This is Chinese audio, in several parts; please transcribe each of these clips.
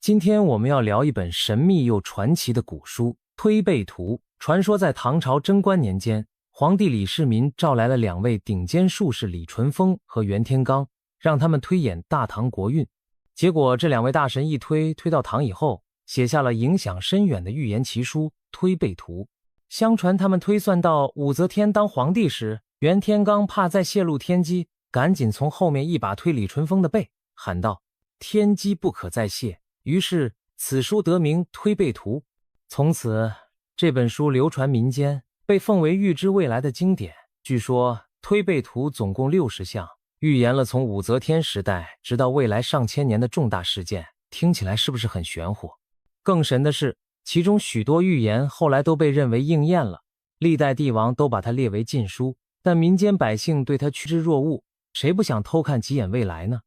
今天我们要聊一本神秘又传奇的古书《推背图》。传说在唐朝贞观年间，皇帝李世民召来了2位顶尖术士李淳风和袁天罡，让他们推演大唐国运。结果这2位大神一推到唐以后，写下了影响深远的预言奇书《推背图》。相传他们推算到武则天当皇帝时，袁天罡怕再泄露天机，赶紧从后面一把推李淳风的背，喊道：天机不可再泄。于是此书得名《推背图》。从此这本书流传民间，被奉为预知未来的经典。据说《推背图》总共60项，预言了从武则天时代直到未来上千年的重大事件。听起来是不是很玄乎？更神的是，其中许多预言后来都被认为应验了，历代帝王都把它列为禁书，但民间百姓对它趋之若鹜，谁不想偷看几眼未来呢？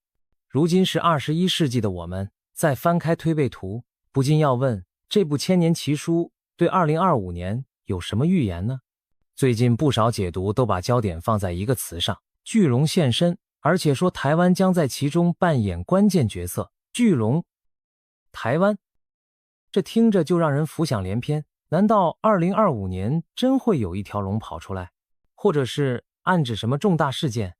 如今是21世纪的我们，再翻开《推背图》，不禁要问，这部千年奇书对2025年有什么预言呢？最近不少解读都把焦点放在一个词上，巨龙现身，而且说台湾将在其中扮演关键角色。巨龙，台湾，这听着就让人浮想联翩。难道2025年真会有一条龙跑出来，或者是暗指什么重大事件？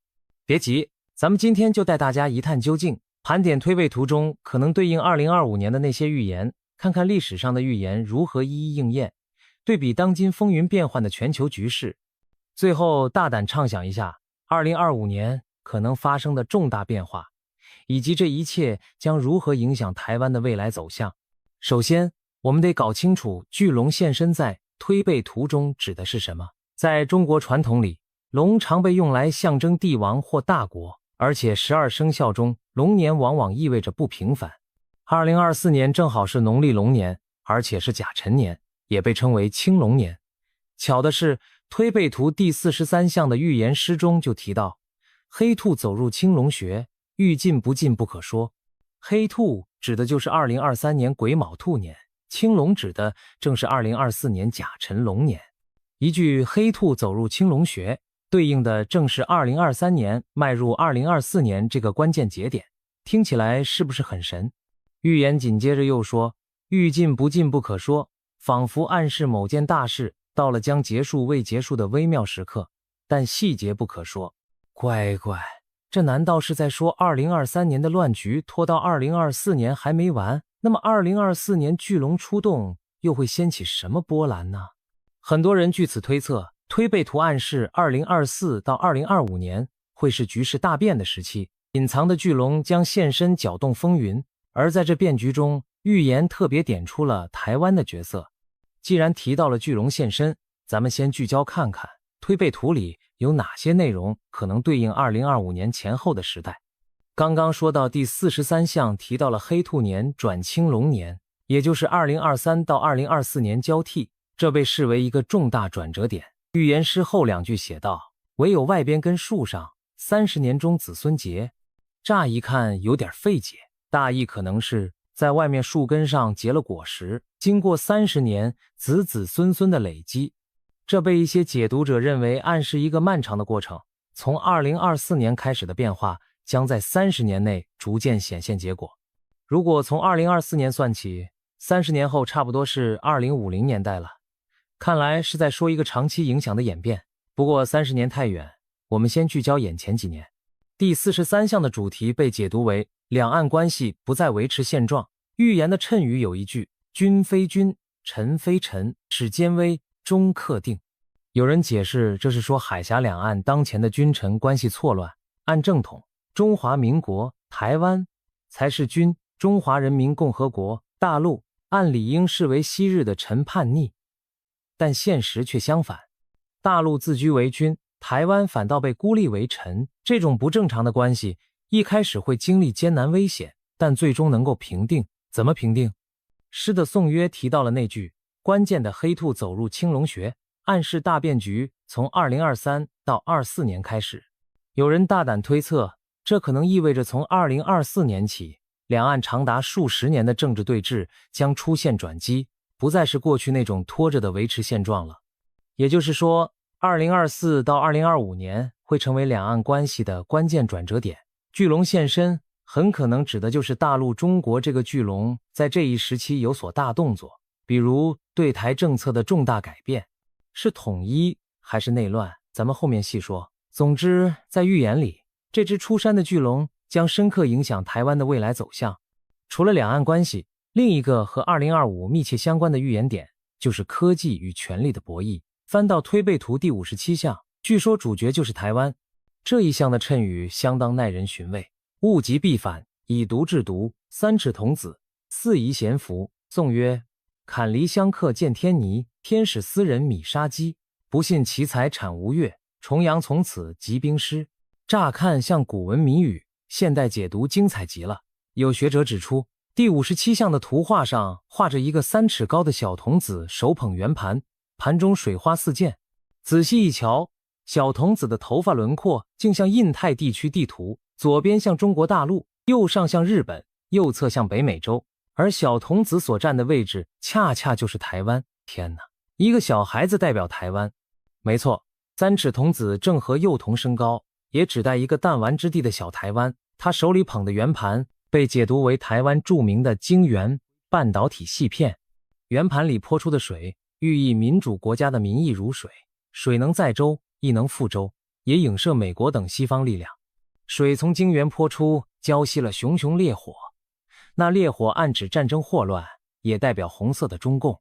别急，咱们今天就带大家一探究竟，盘点推背图中可能对应2025年的那些预言，看看历史上的预言如何一一应验，对比当今风云变幻的全球局势。最后大胆畅想一下2025年可能发生的重大变化，以及这一切将如何影响台湾的未来走向。首先，我们得搞清楚巨龙现身在推背图中指的是什么。在中国传统里，龙常被用来象征帝王或大国，而且12生肖中龙年往往意味着不平凡。2024年正好是农历龙年，而且是甲辰年，也被称为青龙年。巧的是，推背图第43项的预言诗中就提到，黑兔走入青龙穴，欲尽不尽不可说。黑兔指的就是2023年癸卯兔年，青龙指的正是2024年甲辰龙年。一句黑兔走入青龙穴，对应的正是2023年迈入2024年这个关键节点，听起来是不是很神？预言紧接着又说，欲尽不尽不可说，仿佛暗示某件大事到了将结束未结束的微妙时刻，但细节不可说。乖乖，这难道是在说2023年的乱局拖到2024年还没完？那么2024年巨龙出动又会掀起什么波澜呢？很多人据此推测，推背图暗示2024到2025年会是局势大变的时期，隐藏的巨龙将现身搅动风云。而在这变局中，预言特别点出了台湾的角色。既然提到了巨龙现身，咱们先聚焦看看推背图里有哪些内容可能对应2025年前后的时代。刚刚说到第43项提到了黑兔年转青龙年，也就是2023到2024年交替，这被视为一个重大转折点。预言诗后2句写道，唯有外边根树上30年中子孙结。乍一看有点费解，大意可能是在外面树根上结了果实，经过30年子子孙孙的累积。这被一些解读者认为暗示一个漫长的过程，从2024年开始的变化将在30年内逐渐显现结果。如果从2024年算起，30年后差不多是2050年代了。看来是在说一个长期影响的演变。不过30年太远，我们先聚焦眼前几年。第43项的主题被解读为两岸关系不再维持现状。预言的谶语有一句，君非君，臣非臣，始兼危，终克定。有人解释这是说海峡两岸当前的君臣关系错乱，按正统，中华民国台湾才是君，中华人民共和国大陆按理应视为昔日的臣叛逆。但现实却相反，大陆自居为君，台湾反倒被孤立为臣。这种不正常的关系一开始会经历艰难危险，但最终能够平定。怎么平定？诗的宋约提到了那句关键的黑兔走入青龙穴，暗示大变局从2023到24年开始。有人大胆推测，这可能意味着从2024年起，两岸长达数十年的政治对峙将出现转机，不再是过去那种拖着的维持现状了。也就是说2024到2025年会成为两岸关系的关键转折点。巨龙现身，很可能指的就是大陆中国这个巨龙在这一时期有所大动作，比如对台政策的重大改变，是统一还是内乱，咱们后面细说。总之，在预言里，这只出山的巨龙将深刻影响台湾的未来走向。除了两岸关系，另一个和2025密切相关的预言点就是科技与权力的博弈。翻到推背图第57项，据说主角就是台湾。这一项的谶语相当耐人寻味。物极必反，以毒制毒，三尺童子，四夷咸服。颂曰：坎离相克见天泥，天使斯人米杀鸡。不信其财产吴越，重阳从此集兵师。乍看像古文谜语，现代解读精彩极了。有学者指出，第57项的图画上画着一个3尺高的小童子手捧圆盘，盘中水花四溅。仔细一瞧，小童子的头发轮廓竟像印太地区地图，左边像中国大陆，右上像日本，右侧像北美洲，而小童子所站的位置恰恰就是台湾。天哪，一个小孩子代表台湾。没错，3尺童子正和幼童身高，也指代一个弹丸之地的小台湾。他手里捧的圆盘被解读为台湾著名的晶圆半导体细片，圆盘里泼出的水寓意民主国家的民意如水，水能载舟亦能覆舟，也影射美国等西方力量。水从晶圆泼出，浇熄了熊熊烈火，那烈火暗指战争祸乱，也代表红色的中共。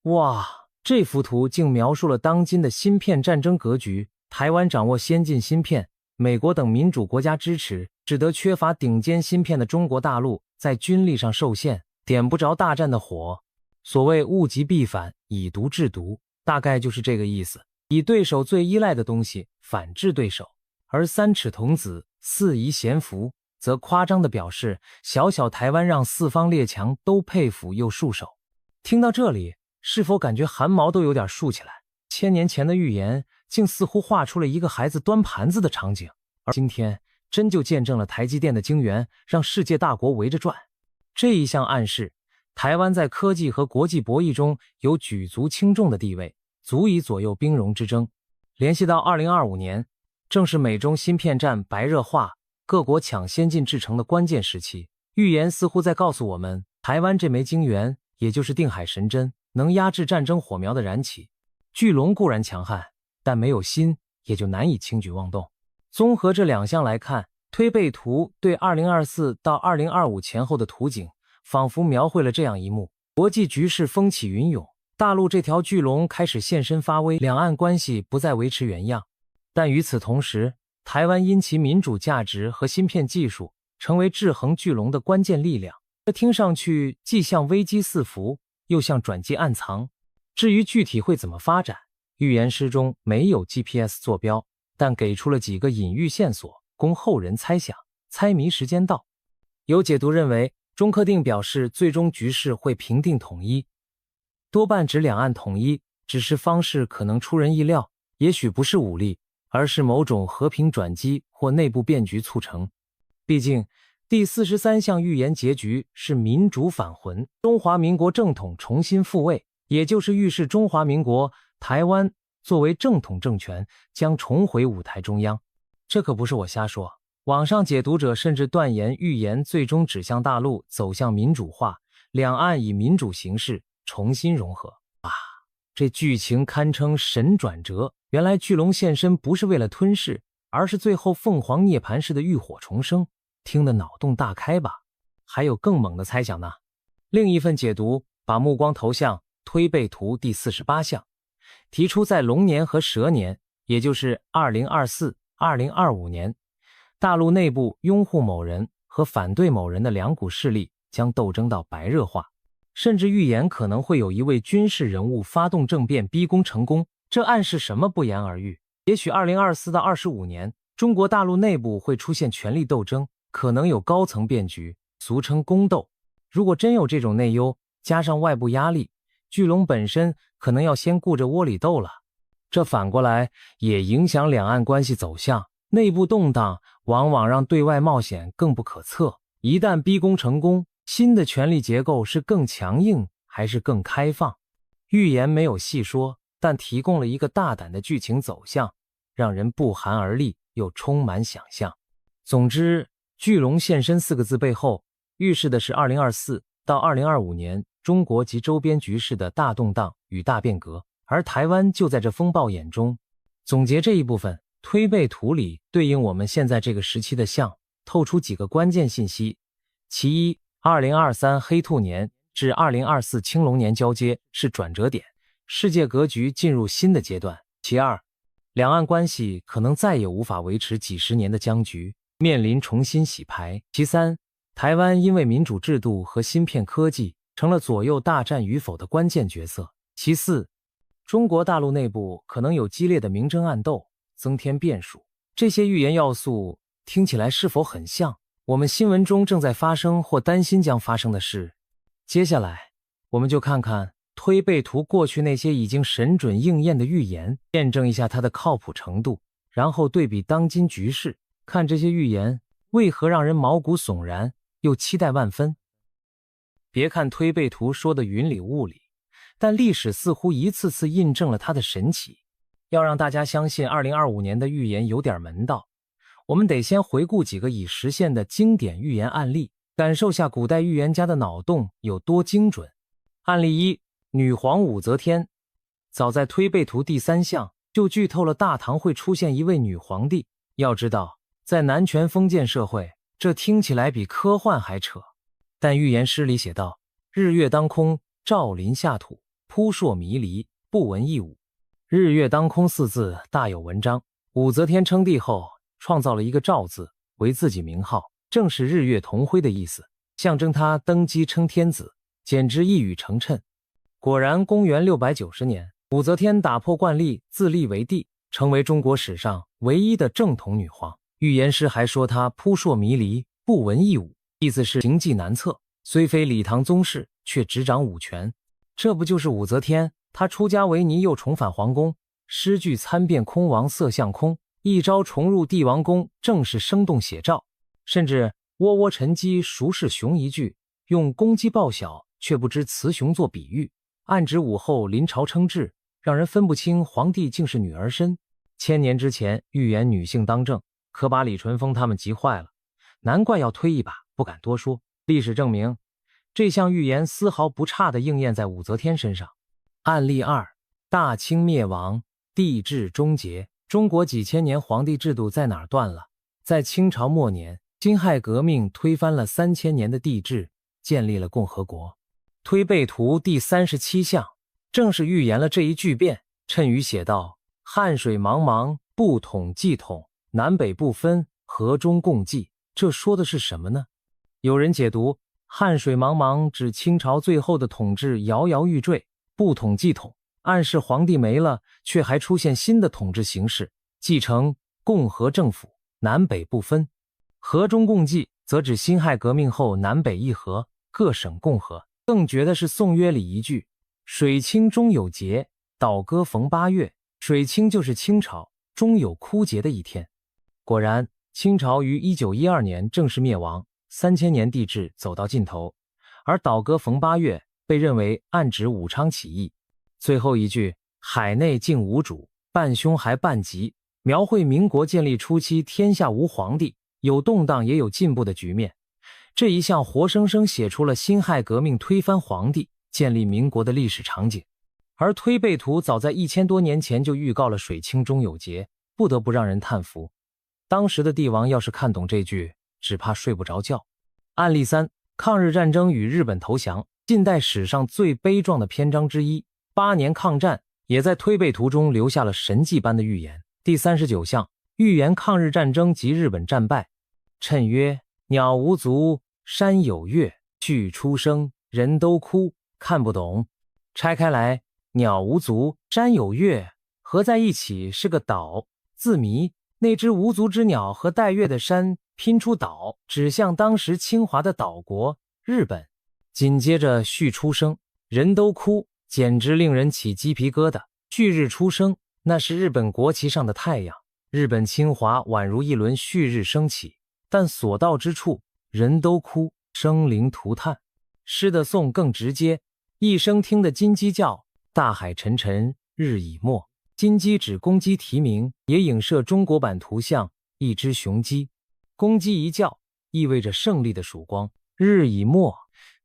哇，这幅图竟描述了当今的芯片战争格局。台湾掌握先进芯片，美国等民主国家支持，使得缺乏顶尖芯片的中国大陆在军力上受限，点不着大战的火。所谓物极必反，以毒制毒，大概就是这个意思，以对手最依赖的东西反制对手。而3尺童子，四夷咸服，则夸张地表示小小台湾让四方列强都佩服又束手。听到这里，是否感觉汗毛都有点竖起来？1000年前的预言竟似乎画出了一个孩子端盘子的场景，而今天真就见证了台积电的晶圆让世界大国围着转。这一项暗示台湾在科技和国际博弈中有举足轻重的地位，足以左右兵戎之争。联系到2025年，正是美中芯片战白热化，各国抢先进制程的关键时期。预言似乎在告诉我们，台湾这枚晶圆也就是定海神针，能压制战争火苗的燃起。巨龙固然强悍，但没有心也就难以轻举妄动。综合这两项来看，推背图对2024到2025前后的图景仿佛描绘了这样一幕：国际局势风起云涌，大陆这条巨龙开始现身发威，两岸关系不再维持原样。但与此同时，台湾因其民主价值和芯片技术，成为制衡巨龙的关键力量。这听上去既像危机四伏，又像转机暗藏。至于具体会怎么发展，预言诗中没有 GPS 坐标，但给出了几个隐喻线索，供后人猜想。猜谜时间到。有解读认为，中科定表示最终局势会平定统一，多半指两岸统一，只是方式可能出人意料，也许不是武力，而是某种和平转机或内部变局促成。毕竟第43项预言结局是民主返魂，中华民国正统重新复位，也就是预示中华民国台湾作为正统政权将重回舞台中央。这可不是我瞎说，网上解读者甚至断言预言最终指向大陆走向民主化，两岸以民主形式重新融合。这剧情堪称神转折，原来巨龙现身不是为了吞噬，而是最后凤凰涅槃式的浴火重生，听得脑洞大开吧？还有更猛的猜想呢。另一份解读把目光投向推背图第48项，提出在龙年和蛇年，也就是2024、2025年，大陆内部拥护某人和反对某人的两股势力将斗争到白热化，甚至预言可能会有一位军事人物发动政变逼宫成功。这暗示什么不言而喻。也许2024到25年，中国大陆内部会出现权力斗争，可能有高层变局，俗称宫斗。如果真有这种内忧，加上外部压力，巨龙本身可能要先顾着窝里斗了。这反过来也影响两岸关系走向，内部动荡往往让对外冒险更不可测。一旦逼宫成功，新的权力结构是更强硬还是更开放？预言没有细说，但提供了一个大胆的剧情走向，让人不寒而栗又充满想象。总之，巨龙现身4个字背后，预示的是2024到2025年中国及周边局势的大动荡与大变革，而台湾就在这风暴眼中。总结这一部分，推背图里对应我们现在这个时期的象，透出几个关键信息。其一，2023黑兔年至2024青龙年交接是转折点，世界格局进入新的阶段。其二，两岸关系可能再也无法维持几十年的僵局，面临重新洗牌。其三，台湾因为民主制度和芯片科技成了左右大战与否的关键角色。其四，中国大陆内部可能有激烈的明争暗斗，增添变数。这些预言要素听起来是否很像我们新闻中正在发生或担心将发生的事？接下来，我们就看看推背图过去那些已经神准应验的预言，验证一下它的靠谱程度，然后对比当今局势，看这些预言为何让人毛骨悚然，又期待万分。别看推背图说的云里雾里，但历史似乎一次次印证了它的神奇。要让大家相信2025年的预言有点门道，我们得先回顾几个已实现的经典预言案例，感受下古代预言家的脑洞有多精准。案例一，女皇武则天。早在推背图第3项就剧透了大唐会出现一位女皇帝。要知道，在男权封建社会，这听起来比科幻还扯。但预言诗里写道：日月当空，照临下土，扑朔迷离，不闻一物。日月当空4字大有文章。武则天称帝后，创造了一个赵字为自己名号，正是日月同辉的意思，象征她登基称天子，简直一语成谶。果然，公元690年，武则天打破惯例，自立为帝，成为中国史上唯一的正统女皇。预言师还说她扑朔迷离，不闻一武，意思是行迹难测，虽非礼堂宗室，却执掌武权。这不就是武则天？她出家为尼，又重返皇宫，诗句参变空王色相空，一朝重入帝王宫，正是生动写照。甚至窝窝沉鸡，孰是熊一句，用公鸡报晓，却不知雌雄做比喻，暗指武后临朝称制，让人分不清皇帝竟是女儿身。千年之前预言女性当政，可把李淳风他们急坏了，难怪要推一把，不敢多说。历史证明，这项预言丝毫不差地应验在武则天身上。案例2，大清灭亡，帝制终结。中国几千年皇帝制度在哪儿断了？在清朝末年，辛亥革命推翻了3000年的帝制，建立了共和国。推背图第37项正是预言了这一巨变。谶语写道：汉水茫茫，不统计统，南北不分，河中共济。这说的是什么呢？有人解读汉水茫茫指清朝最后的统治摇摇欲坠，不统计统暗示皇帝没了，却还出现新的统治形式，继承共和政府，南北不分。河中共济则指辛亥革命后南北议和，各省共和。更绝的是宋约里一句：水清终有节，倒戈逢8月。水清就是清朝，终有枯竭的一天。果然，清朝于1912年正式灭亡，3000年帝制走到尽头，而倒戈逢8月被认为暗指武昌起义。最后一句：海内竟无主，半凶还半吉，描绘民国建立初期天下无皇帝，有动荡也有进步的局面。这一项活生生写出了辛亥革命推翻皇帝，建立民国的历史场景。而推背图早在1000多年前就预告了水清终有节，不得不让人叹服。当时的帝王要是看懂这句，只怕睡不着觉。案例3，抗日战争与日本投降，近代史上最悲壮的篇章之一。8年抗战也在推背图中留下了神迹般的预言。第39项，预言抗日战争及日本战败。谶曰：鸟无足，山有月，去出生，人都哭。看不懂。拆开来，鸟无足，山有月，合在一起是个岛。字谜，那只无足之鸟和带月的山拼出岛，指向当时侵华的岛国日本。紧接着续出生，人都哭，简直令人起鸡皮疙瘩。旭日初升，那是日本国旗上的太阳，日本侵华宛如一轮旭日升起，但所到之处人都哭，生灵涂炭。诗的颂更直接，一声听得金鸡叫，大海沉沉日已没。金鸡指公鸡啼鸣，也影射中国版图像一只雄鸡。公鸡一叫，意味着胜利的曙光。日已没，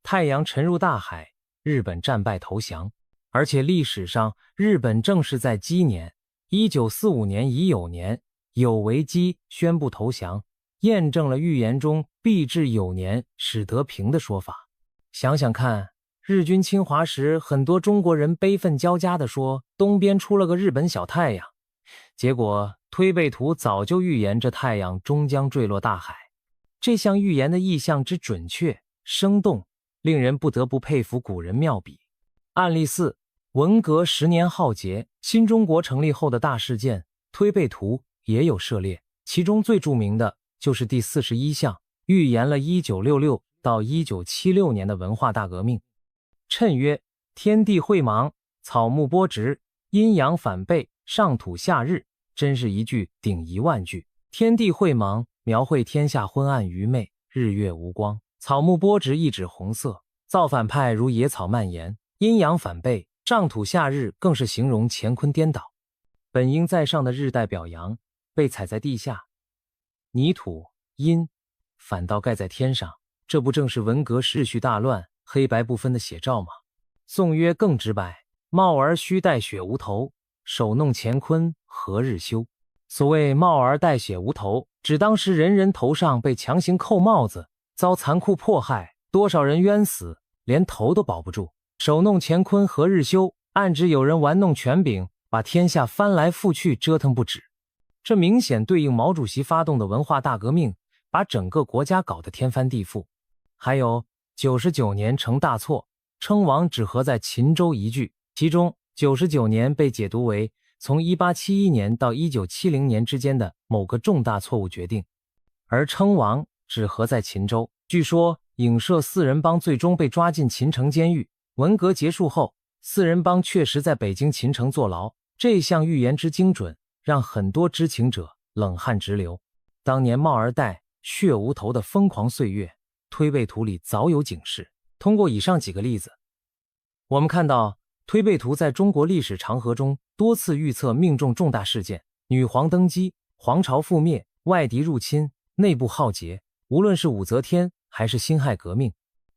太阳沉入大海，日本战败投降。而且历史上，日本正是在鸡年1945年乙酉年有为鸡宣布投降，验证了预言中必至酉年始得平的说法。想想看，日军侵华时，很多中国人悲愤交加地说东边出了个日本小太阳，结果推背图早就预言这太阳终将坠落大海。这项预言的意象之准确生动，令人不得不佩服古人妙笔。案例4，文革10年浩劫，新中国成立后的大事件，推背图也有涉猎，其中最著名的就是第41项，预言了1966到1976年的文化大革命。谶曰：天地晦茫，草木播植，阴阳反背，上土下日，真是一句顶1万句。天地晦茫，描绘天下昏暗愚昧，日月无光；草木播植意指红色，造反派如野草蔓延；阴阳反背，上土下日更是形容乾坤颠倒。本应在上的日代表阳，被踩在地下，泥土阴反倒盖在天上，这不正是文革秩序大乱，黑白不分的写照吗？宋曰更直白：帽儿须带血无头，手弄乾坤何日休。所谓帽儿带血无头，指当时人人头上被强行扣帽子，遭残酷迫害，多少人冤死，连头都保不住。手弄乾坤何日休，暗指有人玩弄权柄，把天下翻来覆去折腾不止。这明显对应毛主席发动的文化大革命，把整个国家搞得天翻地覆。还有99年成大错，称王只合在秦州一句，其中99年被解读为从1871年到1970年之间的某个重大错误决定，而称王只合在秦州，据说影射四人帮最终被抓进秦城监狱。文革结束后，四人帮确实在北京秦城坐牢，这项预言之精准，让很多知情者冷汗直流。当年帽儿戴血无头的疯狂岁月，推背图里早有警示。通过以上几个例子，我们看到推背图在中国历史长河中多次预测命中重大事件，女皇登基、皇朝覆灭、外敌入侵、内部浩劫，无论是武则天还是辛亥革命，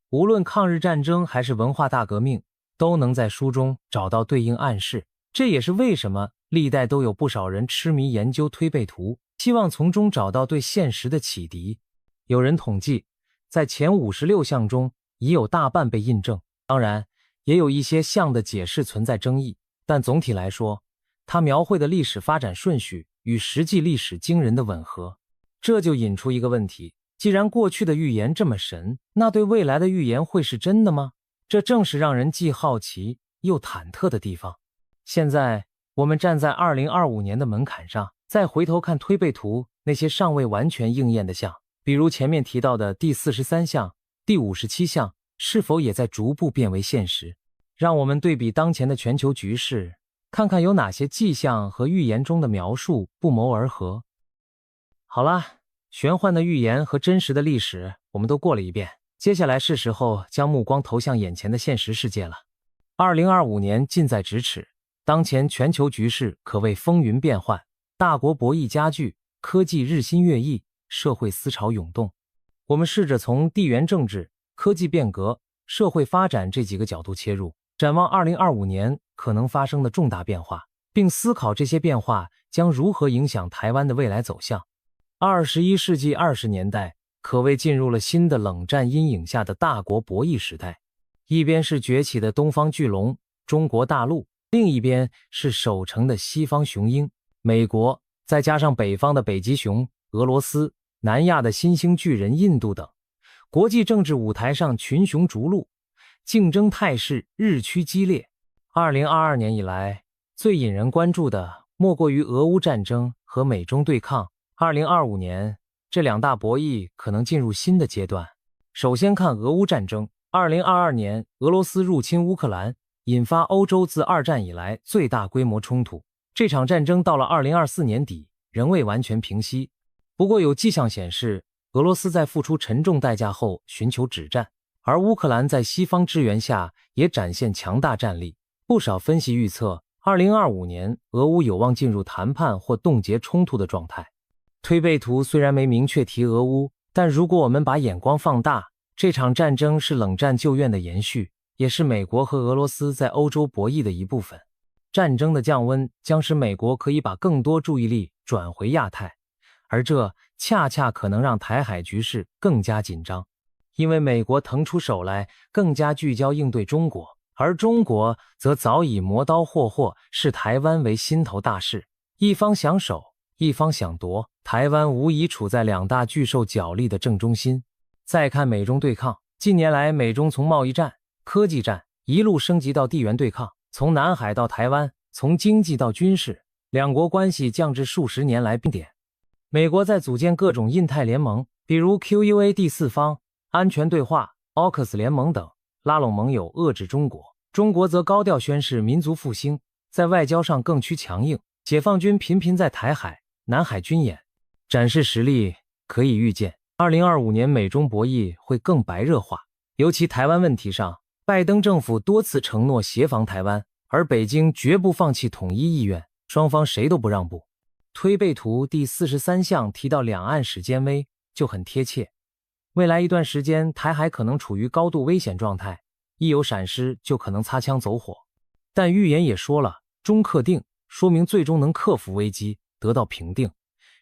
无论抗日战争还是文化大革命，都能在书中找到对应暗示。这也是为什么历代都有不少人痴迷研究推背图，希望从中找到对现实的启迪。有人统计，在前56项中已有大半被印证，当然也有一些项的解释存在争议，但总体来说，它描绘的历史发展顺序与实际历史惊人的吻合。这就引出一个问题，既然过去的预言这么神，那对未来的预言会是真的吗？这正是让人既好奇又忐忑的地方。现在我们站在2025年的门槛上，再回头看推背图那些尚未完全应验的项，比如前面提到的第43项、第57项，是否也在逐步变为现实？让我们对比当前的全球局势，看看有哪些迹象和预言中的描述不谋而合。好啦，玄幻的预言和真实的历史我们都过了一遍，接下来是时候将目光投向眼前的现实世界了。2025年近在咫尺，当前全球局势可谓风云变幻，大国博弈加剧，科技日新月异，社会思潮涌动。我们试着从地缘政治、科技变革、社会发展这几个角度切入，展望2025年可能发生的重大变化，并思考这些变化将如何影响台湾的未来走向。21世纪20年代可谓进入了新的冷战阴影下的大国博弈时代，一边是崛起的东方巨龙中国大陆，另一边是守城的西方雄鹰美国，再加上北方的北极熊俄罗斯，南亚的新兴巨人印度等，国际政治舞台上群雄逐鹿，竞争态势日趋激烈。2022年以来，最引人关注的莫过于俄乌战争和美中对抗。2025年，这两大博弈可能进入新的阶段。首先看俄乌战争，2022年俄罗斯入侵乌克兰，引发欧洲自二战以来最大规模冲突。这场战争到了2024年底仍未完全平息，不过有迹象显示，俄罗斯在付出沉重代价后寻求止战，而乌克兰在西方支援下也展现强大战力。不少分析预测，2025年俄乌有望进入谈判或冻结冲突的状态。推背图虽然没明确提俄乌，但如果我们把眼光放大，这场战争是冷战旧怨的延续，也是美国和俄罗斯在欧洲博弈的一部分。战争的降温将使美国可以把更多注意力转回亚太，而这恰恰可能让台海局势更加紧张，因为美国腾出手来更加聚焦应对中国，而中国则早已磨刀霍霍，视台湾为心头大事，一方想守，一方想夺，台湾无疑处在两大巨兽角力的正中心。再看美中对抗，近年来美中从贸易战、科技战一路升级到地缘对抗，从南海到台湾，从经济到军事，两国关系降至数十年来冰点。美国在组建各种印太联盟，比如 QUAD 第四方、安全对话、AUKUS 联盟等，拉拢盟友遏制中国。中国则高调宣示民族复兴，在外交上更趋强硬，解放军频频在台海、南海军演，展示实力。可以预见2025年美中博弈会更白热化，尤其台湾问题上，拜登政府多次承诺协防台湾，而北京绝不放弃统一意愿，双方谁都不让步。推背图第43项提到两岸史艰危，就很贴切。未来一段时间，台海可能处于高度危险状态，一有闪失就可能擦枪走火。但预言也说了，中克定，说明最终能克服危机，得到平定，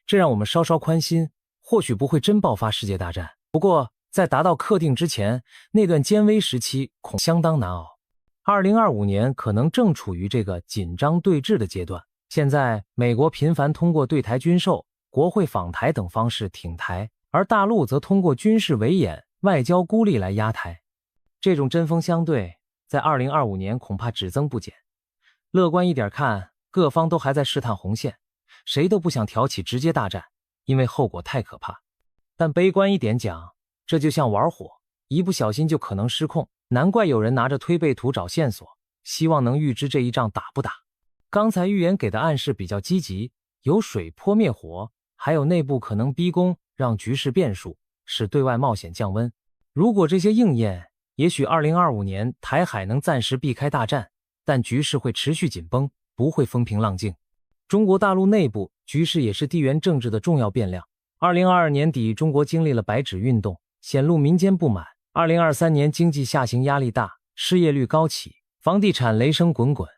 这让我们稍稍宽心，或许不会真爆发世界大战。不过在达到克定之前，那段艰危时期恐相当难熬。2025年可能正处于这个紧张对峙的阶段。现在美国频繁通过对台军售、国会访台等方式挺台，而大陆则通过军事围演、外交孤立来压台。这种针锋相对在2025年恐怕只增不减。乐观一点看，各方都还在试探红线，谁都不想挑起直接大战，因为后果太可怕。但悲观一点讲，这就像玩火，一不小心就可能失控，难怪有人拿着推背图找线索，希望能预知这一仗打不打。刚才预言给的暗示比较积极，有水泼灭火，还有内部可能逼宫，让局势变数，使对外冒险降温。如果这些应验，也许2025年台海能暂时避开大战，但局势会持续紧绷，不会风平浪静。中国大陆内部局势也是地缘政治的重要变量。2022年底，中国经历了白纸运动，显露民间不满。2023年经济下行压力大，失业率高企，房地产雷声滚滚。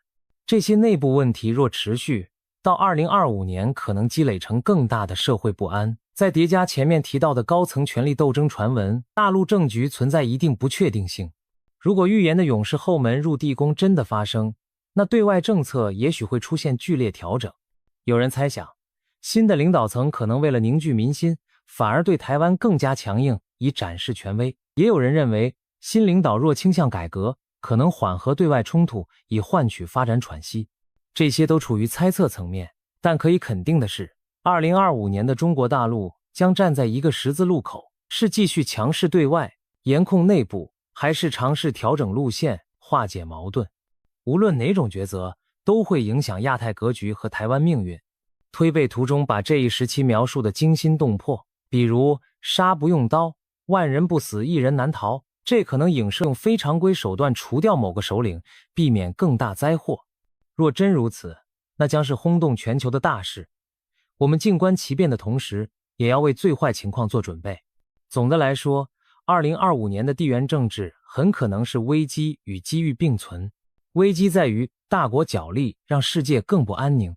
这些内部问题若持续，到2025年可能积累成更大的社会不安。再叠加前面提到的高层权力斗争传闻，大陆政局存在一定不确定性。如果预言的勇士后门入地宫真的发生，那对外政策也许会出现剧烈调整。有人猜想，新的领导层可能为了凝聚民心，反而对台湾更加强硬，以展示权威。也有人认为，新领导若倾向改革，可能缓和对外冲突，以换取发展喘息。这些都处于猜测层面，但可以肯定的是，2025年的中国大陆将站在一个十字路口，是继续强势对外，严控内部，还是尝试调整路线，化解矛盾。无论哪种抉择，都会影响亚太格局和台湾命运。推背图中把这一时期描述的惊心动魄，比如杀不用刀，万人不死一人难逃，这可能影射用非常规手段除掉某个首领，避免更大灾祸。若真如此，那将是轰动全球的大事。我们静观其变的同时，也要为最坏情况做准备。总的来说，2025年的地缘政治很可能是危机与机遇并存。危机在于大国角力让世界更不安宁，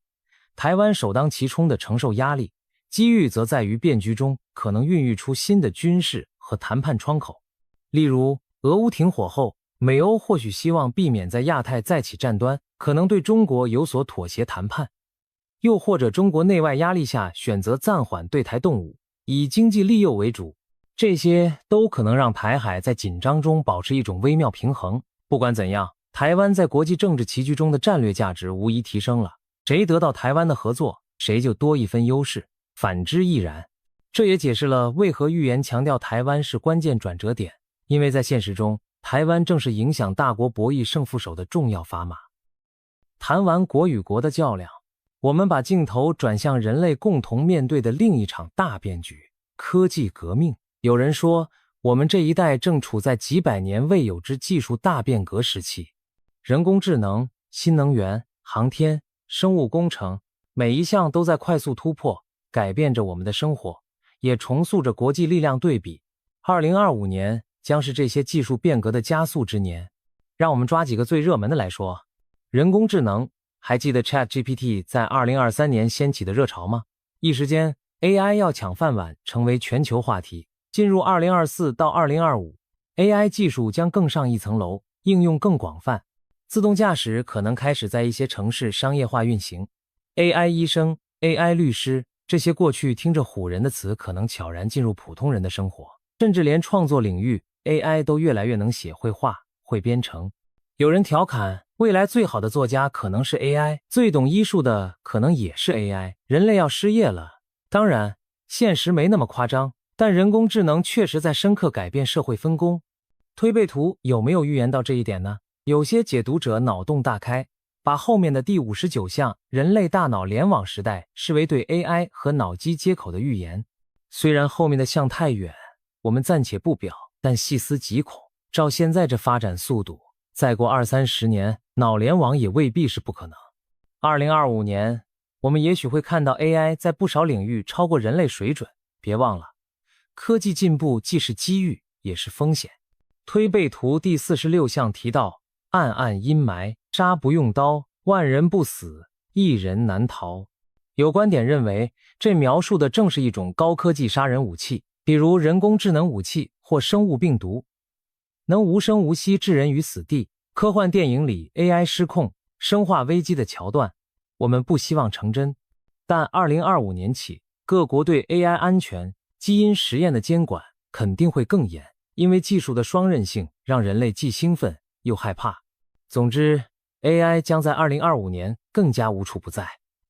台湾首当其冲地承受压力；机遇则在于变局中可能孕育出新的军事和谈判窗口。例如，俄乌停火后，美欧或许希望避免在亚太再起战端，可能对中国有所妥协谈判；又或者中国内外压力下选择暂缓对台动武，以经济利诱为主。这些都可能让台海在紧张中保持一种微妙平衡。不管怎样，台湾在国际政治棋局中的战略价值无疑提升了，谁得到台湾的合作，谁就多一分优势，反之亦然。这也解释了为何预言强调台湾是关键转折点，因为在现实中，台湾正是影响大国博弈胜负手的重要砝码。谈完国与国的较量，我们把镜头转向人类共同面对的另一场大变局——科技革命。有人说，我们这一代正处在几百年未有之技术大变革时期。人工智能、新能源、航天、生物工程，每一项都在快速突破，改变着我们的生活，也重塑着国际力量对比。2025年将是这些技术变革的加速之年。让我们抓几个最热门的来说。人工智能，还记得 ChatGPT 在2023年掀起的热潮吗？一时间 AI 要抢饭碗成为全球话题。进入2024到2025 AI 技术将更上一层楼，应用更广泛，自动驾驶可能开始在一些城市商业化运行。AI 医生、AI 律师，这些过去听着唬人的词可能悄然进入普通人的生活，甚至连创作领域 AI 都越来越能写绘画、会编程。有人调侃，未来最好的作家可能是 AI， 最懂医术的可能也是 AI， 人类要失业了。当然，现实没那么夸张，但人工智能确实在深刻改变社会分工。推背图有没有预言到这一点呢？有些解读者脑洞大开，把后面的第59项人类大脑联网时代视为对 AI 和脑机接口的预言。虽然后面的项太远，我们暂且不表，但细思极恐，照现在这发展速度，再过20-30年，脑联网也未必是不可能。2025年，我们也许会看到 AI 在不少领域超过人类水准。别忘了，科技进步既是机遇，也是风险。推背图第46项提到，暗暗阴霾，杀不用刀，万人不死，一人难逃。有观点认为，这描述的正是一种高科技杀人武器，比如人工智能武器或生物病毒，能无声无息置人于死地。科幻电影里 AI 失控、生化危机的桥段，我们不希望成真。但2025年起，各国对 AI 安全、基因实验的监管肯定会更严，因为技术的双刃性让人类既兴奋又害怕。总之 ，AI 将在2025年更加无处不在。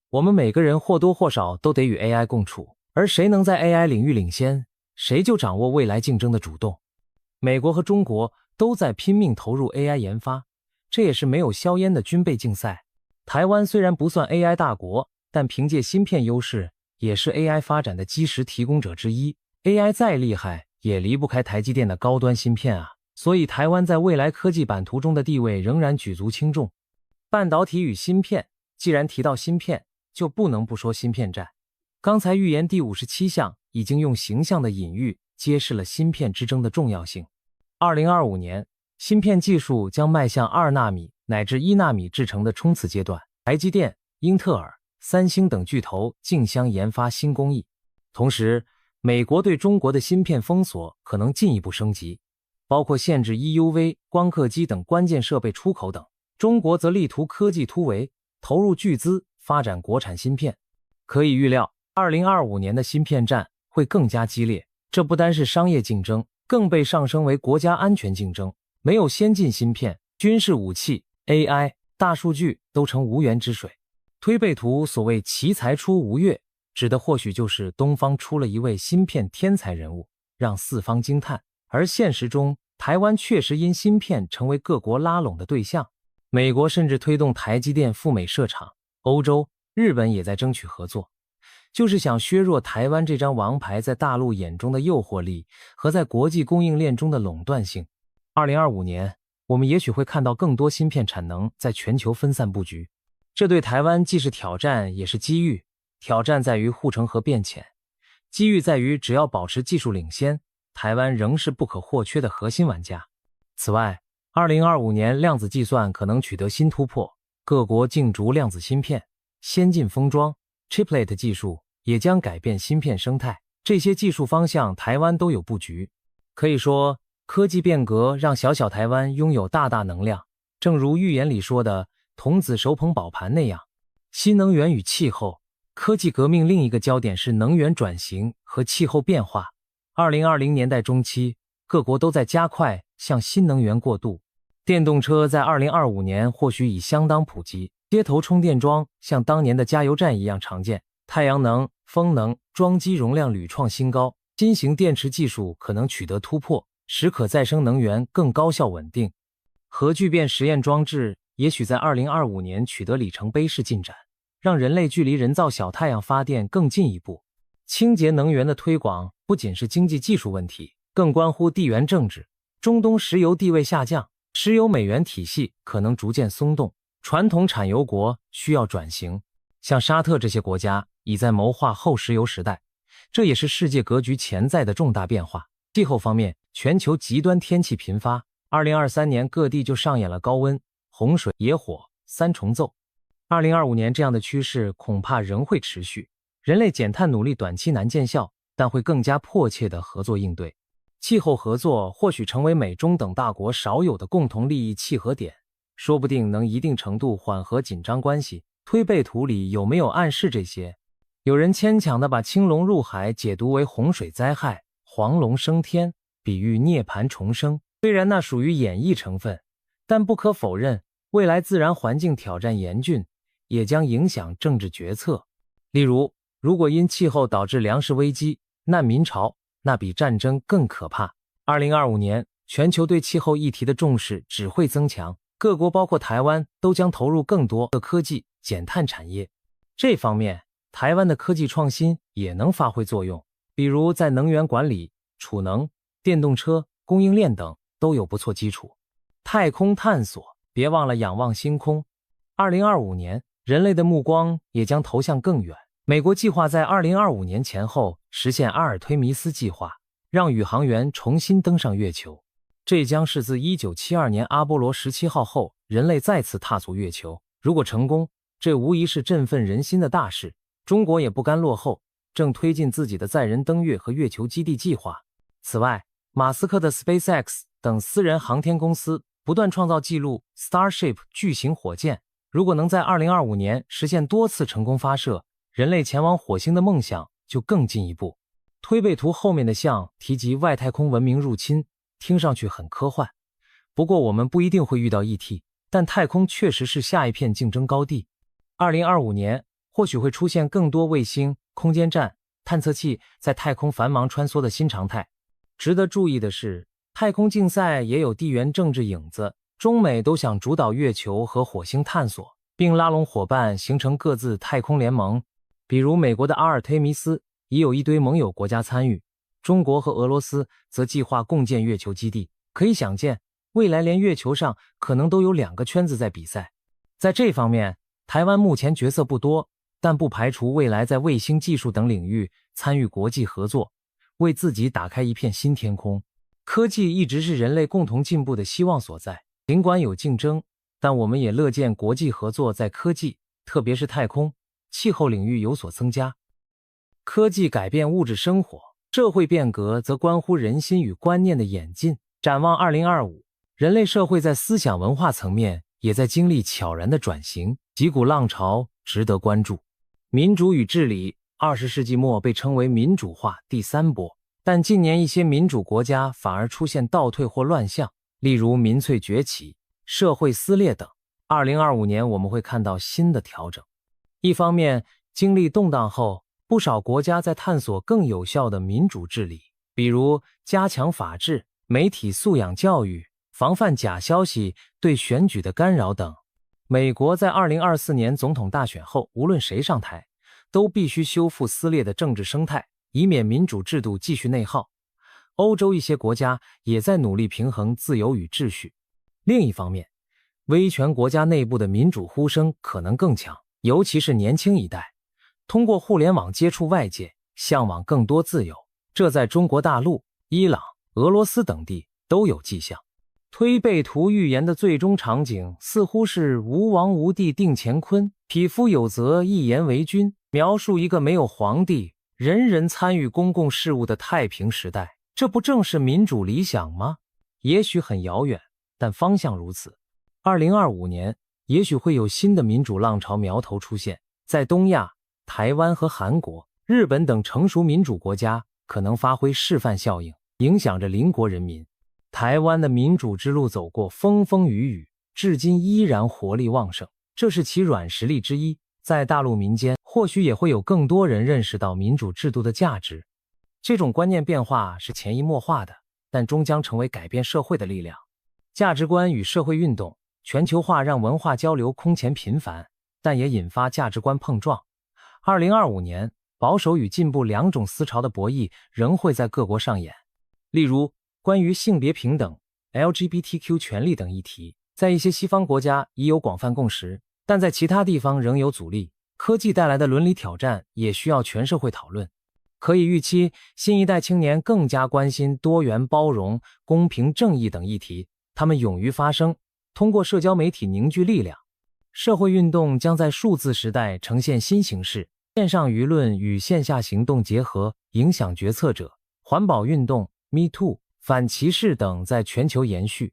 我们每个人或多或少都得与 AI 共处，而谁能在 AI 领域领先，谁就掌握未来竞争的主动。美国和中国都在拼命投入 AI 研发，这也是没有硝烟的军备竞赛。台湾虽然不算 AI 大国，但凭借芯片优势，也是 AI 发展的基石提供者之一。AI 再厉害，也离不开台积电的高端芯片啊，所以台湾在未来科技版图中的地位仍然举足轻重。半导体与芯片，既然提到芯片，就不能不说芯片战。刚才预言第57项已经用形象的隐喻揭示了芯片之争的重要性。2025年，芯片技术将迈向2纳米乃至1纳米制程的冲刺阶段，台积电、英特尔、三星等巨头竞相研发新工艺。同时，美国对中国的芯片封锁可能进一步升级，包括限制 EUV、光刻机等关键设备出口等。中国则力图科技突围，投入巨资发展国产芯片。可以预料，2025年的芯片战会更加激烈，这不单是商业竞争，更被上升为国家安全竞争。没有先进芯片，军事武器、AI、大数据都成无源之水。推背图所谓奇才出吴越，指的或许就是东方出了一位芯片天才人物，让四方惊叹。而现实中，台湾确实因芯片成为各国拉拢的对象。美国甚至推动台积电赴美设厂，欧洲、日本也在争取合作，就是想削弱台湾这张王牌在大陆眼中的诱惑力和在国际供应链中的垄断性。2025年，我们也许会看到更多芯片产能在全球分散布局，这对台湾既是挑战也是机遇。挑战在于护城河变浅，机遇在于只要保持技术领先，台湾仍是不可或缺的核心玩家。此外，2025年量子计算可能取得新突破，各国竞逐量子芯片，先进封装 Chiplet 技术也将改变芯片生态，这些技术方向台湾都有布局。可以说，科技变革让小小台湾拥有大大能量，正如预言里说的童子手捧宝盘那样。新能源与气候，科技革命另一个焦点是能源转型和气候变化。2020年代中期，各国都在加快向新能源过渡。电动车在2025年或许已相当普及，街头充电桩像当年的加油站一样常见，太阳能、风能装机容量屡创新高，新型电池技术可能取得突破，使可再生能源更高效稳定。核聚变实验装置也许在2025年取得里程碑式进展，让人类距离人造小太阳发电更进一步。清洁能源的推广不仅是经济技术问题，更关乎地缘政治。中东石油地位下降，石油美元体系可能逐渐松动，传统产油国需要转型。像沙特这些国家已在谋划后石油时代，这也是世界格局潜在的重大变化。气候方面，全球极端天气频发，2023年各地就上演了高温、洪水、野火三重奏。2025年这样的趋势恐怕仍会持续，人类减碳努力短期难见效，但会更加迫切地合作应对。气候合作或许成为美中等大国少有的共同利益契合点，说不定能一定程度缓和紧张关系。推背图里有没有暗示这些？有人牵强地把青龙入海解读为洪水灾害、黄龙升天，比喻涅槃重生。虽然那属于演绎成分，但不可否认，未来自然环境挑战严峻，也将影响政治决策。例如，如果因气候导致粮食危机、难民潮，那比战争更可怕。2025年，全球对气候议题的重视只会增强，各国包括台湾都将投入更多的科技减碳产业。这方面，台湾的科技创新也能发挥作用，比如在能源管理、储能、电动车、供应链等都有不错基础。太空探索，别忘了仰望星空。2025年，人类的目光也将投向更远。美国计划在2025年前后实现阿尔忒弥斯计划，让宇航员重新登上月球。这将是自1972年阿波罗17号后，人类再次踏足月球。如果成功，这无疑是振奋人心的大事。中国也不甘落后，正推进自己的载人登月和月球基地计划。此外，马斯克的 SpaceX 等私人航天公司不断创造纪录 ，Starship 巨型火箭如果能在2025年实现多次成功发射，人类前往火星的梦想就更进一步。推背图后面的像提及外太空文明入侵，听上去很科幻。不过我们不一定会遇到 ET， 但太空确实是下一片竞争高地。2025年或许会出现更多卫星、空间站、探测器在太空繁忙穿梭的新常态。值得注意的是，太空竞赛也有地缘政治影子，中美都想主导月球和火星探索，并拉拢伙伴形成各自太空联盟。比如美国的阿尔忒弥斯已有一堆盟友国家参与，中国和俄罗斯则计划共建月球基地。可以想见，未来连月球上可能都有2个圈子在比赛。在这方面，台湾目前角色不多，但不排除未来在卫星技术等领域参与国际合作，为自己打开一片新天空。科技一直是人类共同进步的希望所在，尽管有竞争，但我们也乐见国际合作在科技，特别是太空、气候领域有所增加。科技改变物质生活，社会变革则关乎人心与观念的演进。展望2025，人类社会在思想文化层面也在经历悄然的转型，几股浪潮值得关注。民主与治理，20世纪末被称为民主化第3波，但近年一些民主国家反而出现倒退或乱象，例如民粹崛起、社会撕裂等。2025年我们会看到新的调整。一方面，经历动荡后，不少国家在探索更有效的民主治理，比如加强法治、媒体素养教育、防范假消息对选举的干扰等。美国在2024年总统大选后，无论谁上台，都必须修复撕裂的政治生态，以免民主制度继续内耗。欧洲一些国家也在努力平衡自由与秩序。另一方面，威权国家内部的民主呼声可能更强，尤其是年轻一代，通过互联网接触外界，向往更多自由。这在中国大陆、伊朗、俄罗斯等地都有迹象。推背图预言的最终场景似乎是吴王无帝定乾坤，匹夫有责，一言为君，描述一个没有皇帝、人人参与公共事务的太平时代。这不正是民主理想吗？也许很遥远，但方向如此。2025年，也许会有新的民主浪潮苗头出现，在东亚、台湾和韩国、日本等成熟民主国家可能发挥示范效应，影响着邻国人民。台湾的民主之路走过风风雨雨，至今依然活力旺盛，这是其软实力之一。在大陆民间，或许也会有更多人认识到民主制度的价值。这种观念变化是潜移默化的，但终将成为改变社会的力量。价值观与社会运动，全球化让文化交流空前频繁，但也引发价值观碰撞。2025年，保守与进步2种思潮的博弈仍会在各国上演。例如，关于性别平等、LGBTQ 权利等议题，在一些西方国家已有广泛共识，但在其他地方仍有阻力。科技带来的伦理挑战也需要全社会讨论。可以预期，新一代青年更加关心多元包容、公平正义等议题，他们勇于发声，通过社交媒体凝聚力量。社会运动将在数字时代呈现新形式，线上舆论与线下行动结合，影响决策者。环保运动、Me Too、反歧视等在全球延续，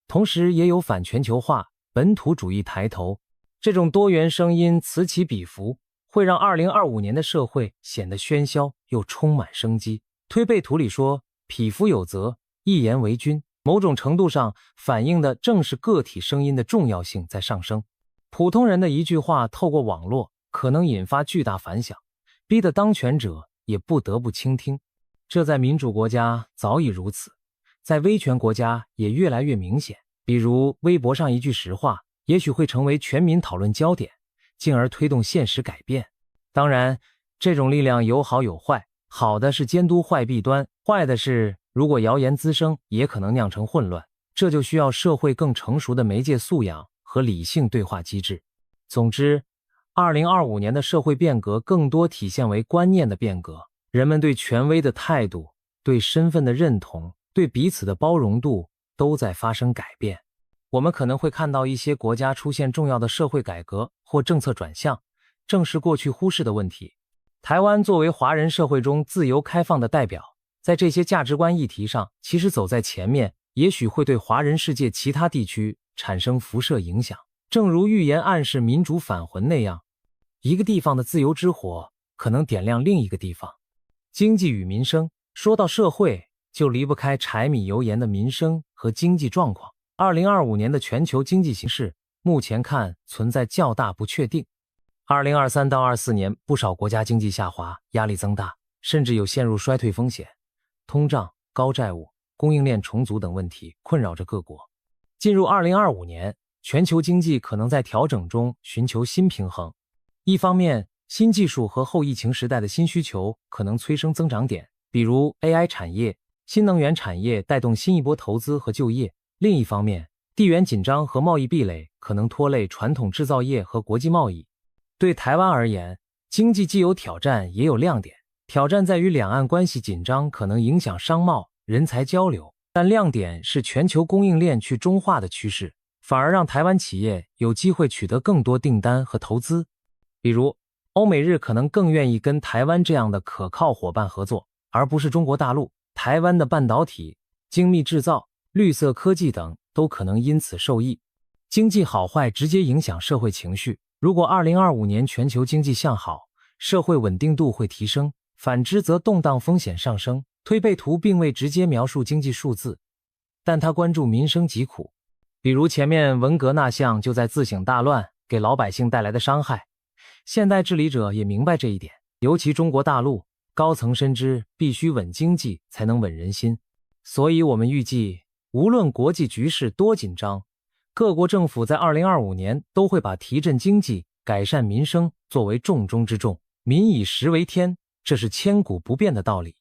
同时也有反全球化、本土主义抬头。这种多元声音此起彼伏，会让2025年的社会显得喧嚣又充满生机。推背图里说，匹夫有责，一言为君，某种程度上反映的正是个体声音的重要性在上升。普通人的一句话透过网络可能引发巨大反响，逼得当权者也不得不倾听。这在民主国家早已如此，在威权国家也越来越明显。比如微博上一句实话，也许会成为全民讨论焦点，进而推动现实改变。当然，这种力量有好有坏，好的是监督坏弊端，坏的是如果谣言滋生，也可能酿成混乱。这就需要社会更成熟的媒介素养和理性对话机制。总之，2025年的社会变革更多体现为观念的变革，人们对权威的态度、对身份的认同、对彼此的包容度都在发生改变。我们可能会看到一些国家出现重要的社会改革或政策转向，正是过去忽视的问题。台湾作为华人社会中自由开放的代表，在这些价值观议题上其实走在前面，也许会对华人世界其他地区产生辐射影响。正如预言暗示民主返魂那样，一个地方的自由之火可能点亮另一个地方。经济与民生，说到社会，就离不开柴米油盐的民生和经济状况。2025年的全球经济形势目前看存在较大不确定。2023到24年，不少国家经济下滑，压力增大，甚至有陷入衰退风险。通胀、高债务、供应链重组等问题困扰着各国。进入2025年，全球经济可能在调整中寻求新平衡。一方面，新技术和后疫情时代的新需求可能催生增长点，比如 AI 产业、新能源产业带动新一波投资和就业。另一方面，地缘紧张和贸易壁垒可能拖累传统制造业和国际贸易。对台湾而言，经济既有挑战也有亮点。挑战在于两岸关系紧张可能影响商贸、人才交流，但亮点是全球供应链去中化的趋势，反而让台湾企业有机会取得更多订单和投资。比如，欧美日可能更愿意跟台湾这样的可靠伙伴合作，而不是中国大陆。台湾的半导体、精密制造、绿色科技等都可能因此受益。经济好坏直接影响社会情绪。如果2025年全球经济向好，社会稳定度会提升；反之则动荡风险上升。推背图并未直接描述经济数字，但他关注民生疾苦。比如前面文革那项就在自省大乱给老百姓带来的伤害，现代治理者也明白这一点，尤其中国大陆高层深知必须稳经济才能稳人心。所以我们预计，无论国际局势多紧张，各国政府在2025年都会把提振经济、改善民生作为重中之重。民以食为天，这是千古不变的道理。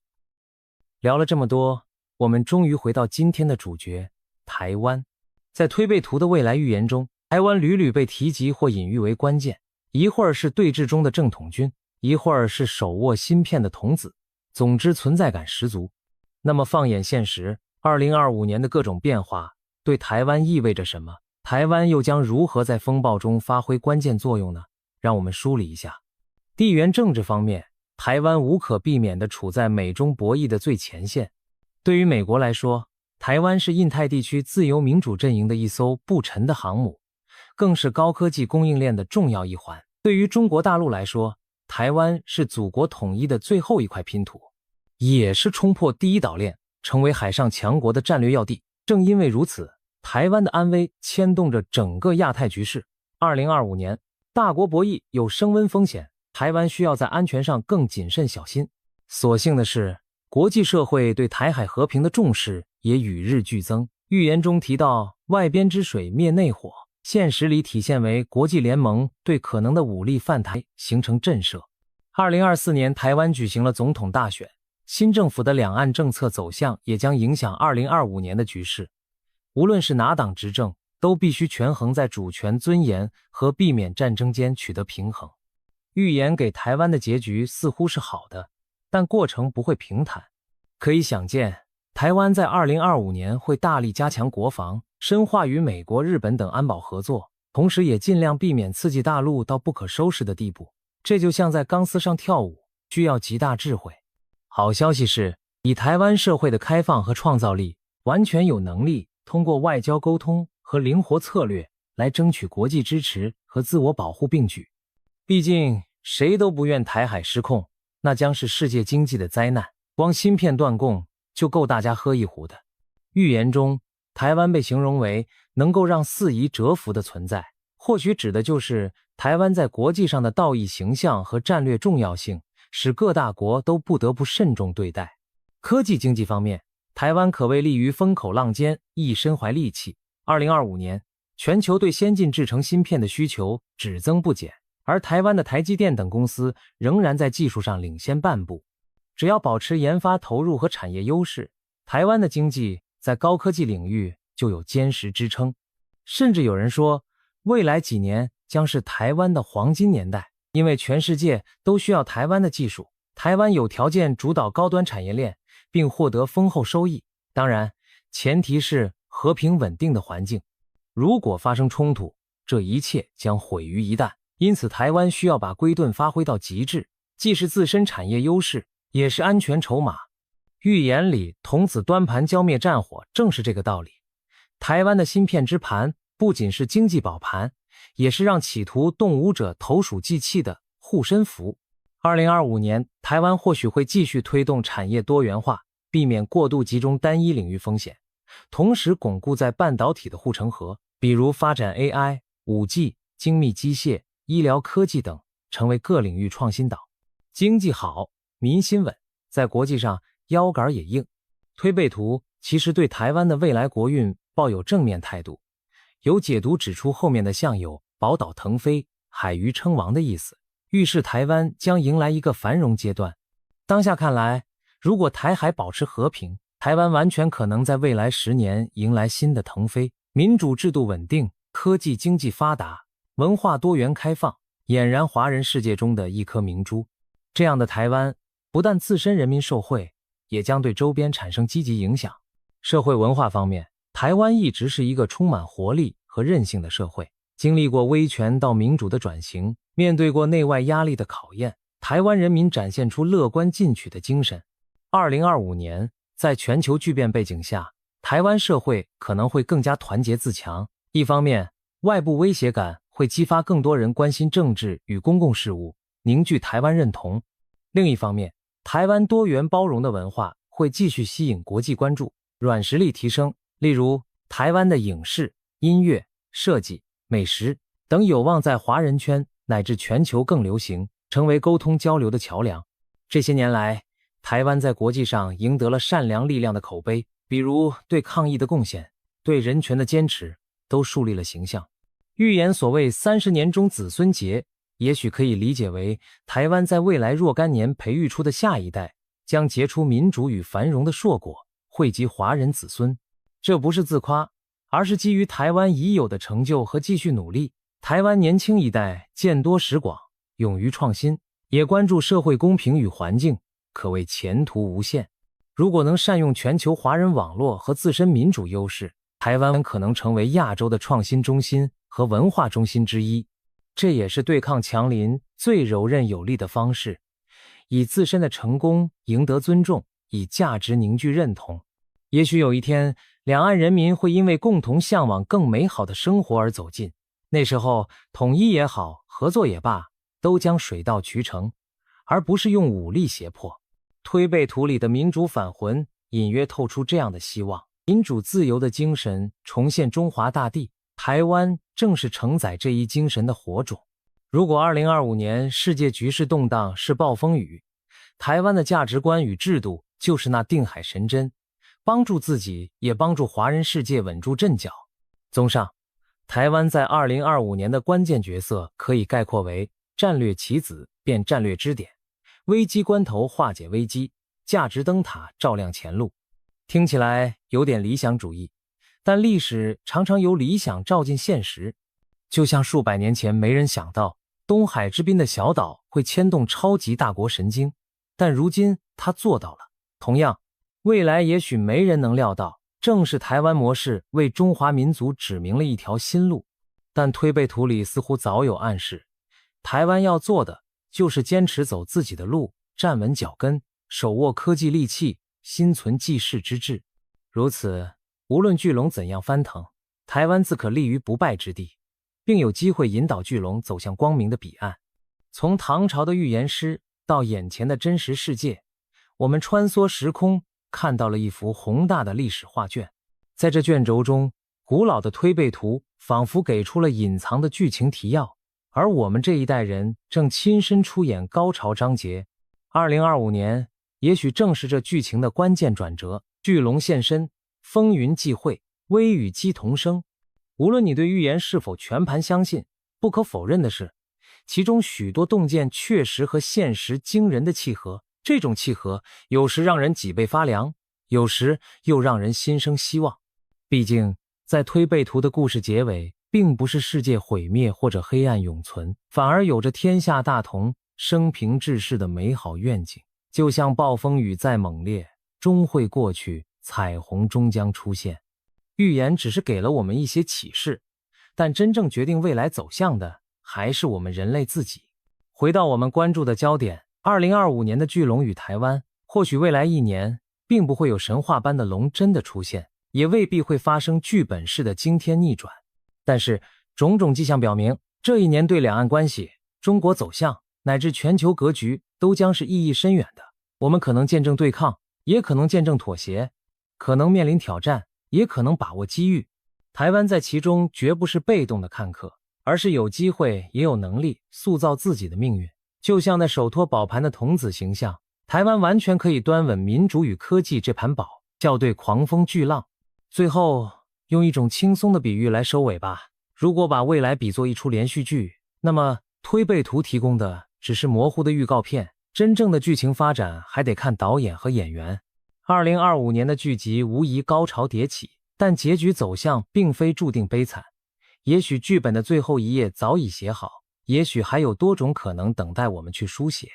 聊了这么多，我们终于回到今天的主角——台湾。在推背图的未来预言中，台湾屡屡被提及或隐喻为关键，一会儿是对峙中的正统军，一会儿是手握芯片的童子，总之存在感十足。那么放眼现实，2025年的各种变化对台湾意味着什么？台湾又将如何在风暴中发挥关键作用呢？让我们梳理一下。地缘政治方面，台湾无可避免地处在美中博弈的最前线。对于美国来说，台湾是印太地区自由民主阵营的一艘不沉的航母，更是高科技供应链的重要一环。对于中国大陆来说，台湾是祖国统一的最后一块拼图，也是冲破第一岛链，成为海上强国的战略要地。正因为如此，台湾的安危牵动着整个亚太局势。2025年，大国博弈有升温风险，台湾需要在安全上更谨慎小心。所幸的是，国际社会对台海和平的重视也与日俱增。预言中提到外边之水灭内火，现实里体现为国际联盟对可能的武力犯台形成震慑。2024年台湾举行了总统大选，新政府的两岸政策走向也将影响2025年的局势。无论是哪党执政，都必须权衡在主权尊严和避免战争间取得平衡。预言给台湾的结局似乎是好的，但过程不会平坦。可以想见，台湾在2025年会大力加强国防，深化与美国、日本等安保合作，同时也尽量避免刺激大陆到不可收拾的地步。这就像在钢丝上跳舞，需要极大智慧。好消息是，以台湾社会的开放和创造力，完全有能力通过外交沟通和灵活策略来争取国际支持和自我保护并举。毕竟谁都不愿台海失控，那将是世界经济的灾难，光芯片断供就够大家喝一壶的。预言中，台湾被形容为能够让四夷折服的存在，或许指的就是台湾在国际上的道义形象和战略重要性，使各大国都不得不慎重对待。科技经济方面，台湾可谓立于风口浪尖，亦身怀利器。2025年，全球对先进制程芯片的需求只增不减，而台湾的台积电等公司仍然在技术上领先半步。只要保持研发投入和产业优势，台湾的经济在高科技领域就有坚实支撑。甚至有人说，未来几年将是台湾的黄金年代，因为全世界都需要台湾的技术，台湾有条件主导高端产业链，并获得丰厚收益。当然，前提是和平稳定的环境。如果发生冲突，这一切将毁于一旦。因此，台湾需要把龟盾发挥到极致，既是自身产业优势，也是安全筹码。预言里童子端盘浇灭战火，正是这个道理。台湾的芯片之盘不仅是经济保盘，也是让企图动武者投鼠忌器的护身符。2025年，台湾或许会继续推动产业多元化，避免过度集中单一领域风险，同时巩固在半导体的护城河，比如发展 AI、5G、精密机械、医疗科技等，成为各领域创新岛。经济好，民心稳，在国际上腰杆也硬。推背图其实对台湾的未来国运抱有正面态度，有解读指出后面的像有宝岛腾飞、海鱼称王的意思，预示台湾将迎来一个繁荣阶段。当下看来，如果台海保持和平，台湾完全可能在未来10年迎来新的腾飞，民主制度稳定，科技经济发达，文化多元开放，俨然华人世界中的一颗明珠。这样的台湾不但自身人民受惠，也将对周边产生积极影响。社会文化方面，台湾一直是一个充满活力和韧性的社会，经历过威权到民主的转型，面对过内外压力的考验，台湾人民展现出乐观进取的精神。2025年，在全球巨变背景下，台湾社会可能会更加团结自强。一方面，外部威胁感会激发更多人关心政治与公共事务，凝聚台湾认同；另一方面，台湾多元包容的文化会继续吸引国际关注，软实力提升，例如台湾的影视、音乐、设计、美食等有望在华人圈乃至全球更流行，成为沟通交流的桥梁。这些年来，台湾在国际上赢得了善良力量的口碑，比如对抗疫的贡献，对人权的坚持，都树立了形象。预言所谓30年中子孙结，也许可以理解为台湾在未来若干年培育出的下一代将结出民主与繁荣的硕果，惠及华人子孙。这不是自夸，而是基于台湾已有的成就和继续努力。台湾年轻一代见多识广，勇于创新，也关注社会公平与环境，可谓前途无限。如果能善用全球华人网络和自身民主优势，台湾可能成为亚洲的创新中心和文化中心之一。这也是对抗强邻最柔韧有力的方式，以自身的成功赢得尊重，以价值凝聚认同。也许有一天，两岸人民会因为共同向往更美好的生活而走近，那时候统一也好，合作也罢，都将水到渠成，而不是用武力胁迫。推背图里的民主返魂隐约透出这样的希望，民主自由的精神重现中华大地，台湾正是承载这一精神的火种。如果2025年世界局势动荡是暴风雨，台湾的价值观与制度就是那定海神针，帮助自己也帮助华人世界稳住阵脚。综上，台湾在2025年的关键角色可以概括为战略棋子变战略支点，危机关头化解危机，价值灯塔照亮前路。听起来有点理想主义，但历史常常由理想照进现实。就像数百年前没人想到东海之滨的小岛会牵动超级大国神经，但如今他做到了。同样，未来也许没人能料到，正是台湾模式为中华民族指明了一条新路。但推背图里似乎早有暗示，台湾要做的就是坚持走自己的路，站稳脚跟，手握科技利器，心存济世之志。如此，无论巨龙怎样翻腾，台湾自可立于不败之地，并有机会引导巨龙走向光明的彼岸。从唐朝的预言诗到眼前的真实世界，我们穿梭时空，看到了一幅宏大的历史画卷。在这卷轴中，古老的推背图仿佛给出了隐藏的剧情提要，而我们这一代人正亲身出演高潮章节。2025年也许正是这剧情的关键转折，巨龙现身，风云际会，微与鸡同声。无论你对预言是否全盘相信，不可否认的是，其中许多洞见确实和现实惊人的契合。这种契合有时让人脊背发凉，有时又让人心生希望。毕竟在推背图的故事结尾，并不是世界毁灭或者黑暗永存，反而有着天下大同、生平治世的美好愿景。就像暴风雨再猛烈，终会过去，彩虹终将出现。预言只是给了我们一些启示，但真正决定未来走向的还是我们人类自己。回到我们关注的焦点，2025年的巨龙与台湾，或许未来1年并不会有神话般的龙真的出现，也未必会发生剧本式的惊天逆转。但是种种迹象表明，这1年对两岸关系、中国走向乃至全球格局都将是意义深远的。我们可能见证对抗，也可能见证妥协，可能面临挑战，也可能把握机遇。台湾在其中绝不是被动的看客，而是有机会也有能力塑造自己的命运。就像那手托宝盘的童子形象，台湾完全可以端稳民主与科技这盘宝，校对狂风巨浪。最后用一种轻松的比喻来收尾吧，如果把未来比作一出连续剧，那么推背图提供的只是模糊的预告片，真正的剧情发展还得看导演和演员。2025年的剧集无疑高潮迭起，但结局走向并非注定悲惨。也许剧本的最后一页早已写好，也许还有多种可能等待我们去书写。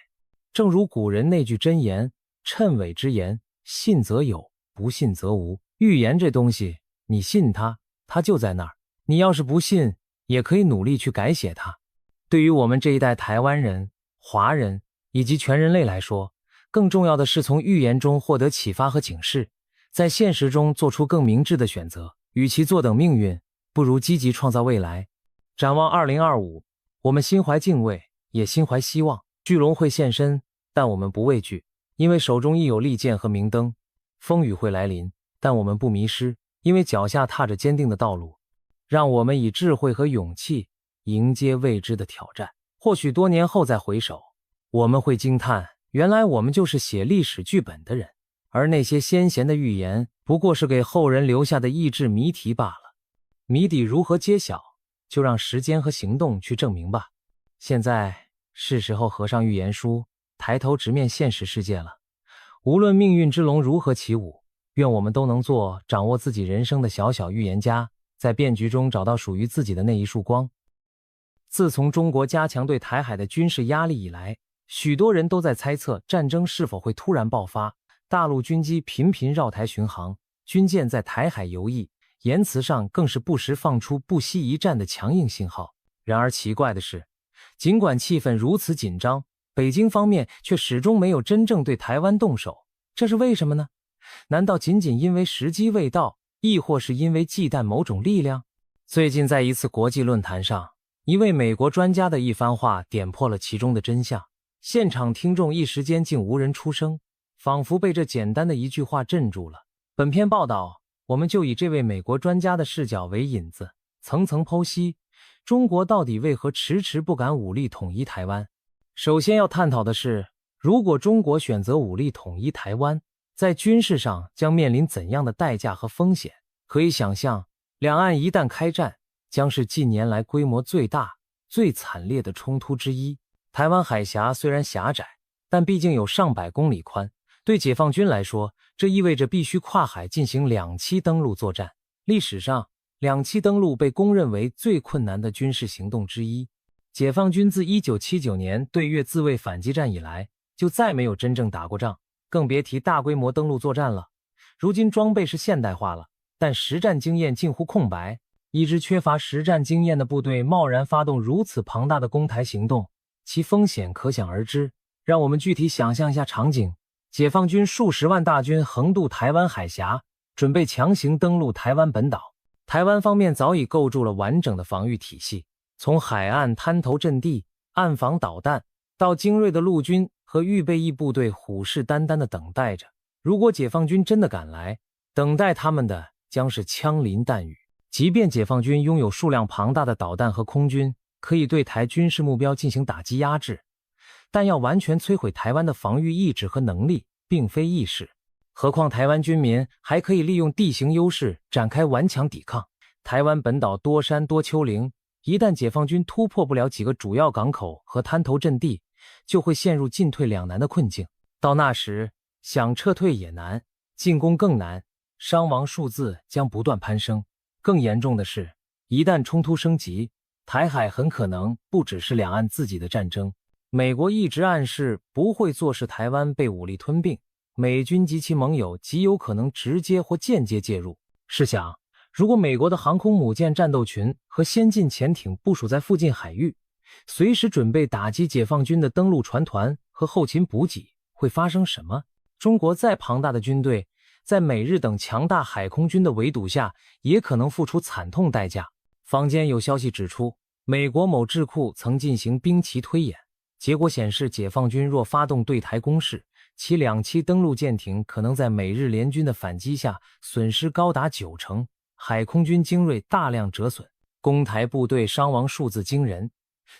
正如古人那句箴言，谶纬之言，信则有，不信则无。预言这东西，你信它，它就在那儿；你要是不信，也可以努力去改写它。对于我们这一代台湾人、华人以及全人类来说，更重要的是从预言中获得启发和警示，在现实中做出更明智的选择。与其坐等命运，不如积极创造未来。展望2025，我们心怀敬畏，也心怀希望。巨龙会现身，但我们不畏惧，因为手中亦有利剑和明灯。风雨会来临，但我们不迷失，因为脚下踏着坚定的道路。让我们以智慧和勇气迎接未知的挑战。或许多年后再回首，我们会惊叹，原来我们就是写历史剧本的人，而那些先贤的预言不过是给后人留下的益智谜题罢了。谜底如何揭晓，就让时间和行动去证明吧。现在是时候合上预言书，抬头直面现实世界了。无论命运之龙如何起舞，愿我们都能做掌握自己人生的小小预言家，在变局中找到属于自己的那一束光。自从中国加强对台海的军事压力以来，许多人都在猜测战争是否会突然爆发。大陆军机频频绕台巡航，军舰在台海游弋，言辞上更是不时放出不惜一战的强硬信号。然而奇怪的是，尽管气氛如此紧张，北京方面却始终没有真正对台湾动手，这是为什么呢？难道仅仅因为时机未到，亦或是因为忌惮某种力量？最近在一次国际论坛上，一位美国专家的一番话点破了其中的真相，现场听众一时间竟无人出声，仿佛被这简单的一句话镇住了。本篇报道，我们就以这位美国专家的视角为引子，层层剖析中国到底为何迟迟不敢武力统一台湾。首先要探讨的是，如果中国选择武力统一台湾，在军事上将面临怎样的代价和风险？可以想象，两岸一旦开战，将是近年来规模最大、最惨烈的冲突之一。台湾海峡虽然狭窄，但毕竟有上百公里宽，对解放军来说，这意味着必须跨海进行2栖登陆作战。历史上，2栖登陆被公认为最困难的军事行动之一。解放军自1979年对越自卫反击战以来，就再没有真正打过仗，更别提大规模登陆作战了。如今装备是现代化了，但实战经验近乎空白，一支缺乏实战经验的部队贸然发动如此庞大的攻台行动，其风险可想而知。让我们具体想象一下场景：解放军数十万大军横渡台湾海峡，准备强行登陆台湾本岛。台湾方面早已构筑了完整的防御体系，从海岸滩头阵地、岸防导弹，到精锐的陆军和预备役部队虎视眈眈地等待着。如果解放军真的赶来，等待他们的将是枪林弹雨。即便解放军拥有数量庞大的导弹和空军，可以对台军事目标进行打击压制，但要完全摧毁台湾的防御意志和能力，并非易事。何况台湾军民还可以利用地形优势展开顽强抵抗。台湾本岛多山多丘陵，一旦解放军突破不了几个主要港口和滩头阵地，就会陷入进退两难的困境。到那时，想撤退也难，进攻更难，伤亡数字将不断攀升。更严重的是，一旦冲突升级，台海很可能不只是两岸自己的战争。美国一直暗示不会坐视台湾被武力吞并，美军及其盟友极有可能直接或间接介入。试想，如果美国的航空母舰战斗群和先进潜艇部署在附近海域，随时准备打击解放军的登陆船团和后勤补给，会发生什么？中国再庞大的军队，在美日等强大海空军的围堵下，也可能付出惨痛代价。坊间有消息指出，美国某智库曾进行兵棋推演，结果显示，解放军若发动对台攻势，其2栖登陆舰艇可能在美日联军的反击下损失高达90%，海空军精锐大量折损，攻台部队伤亡数字惊人。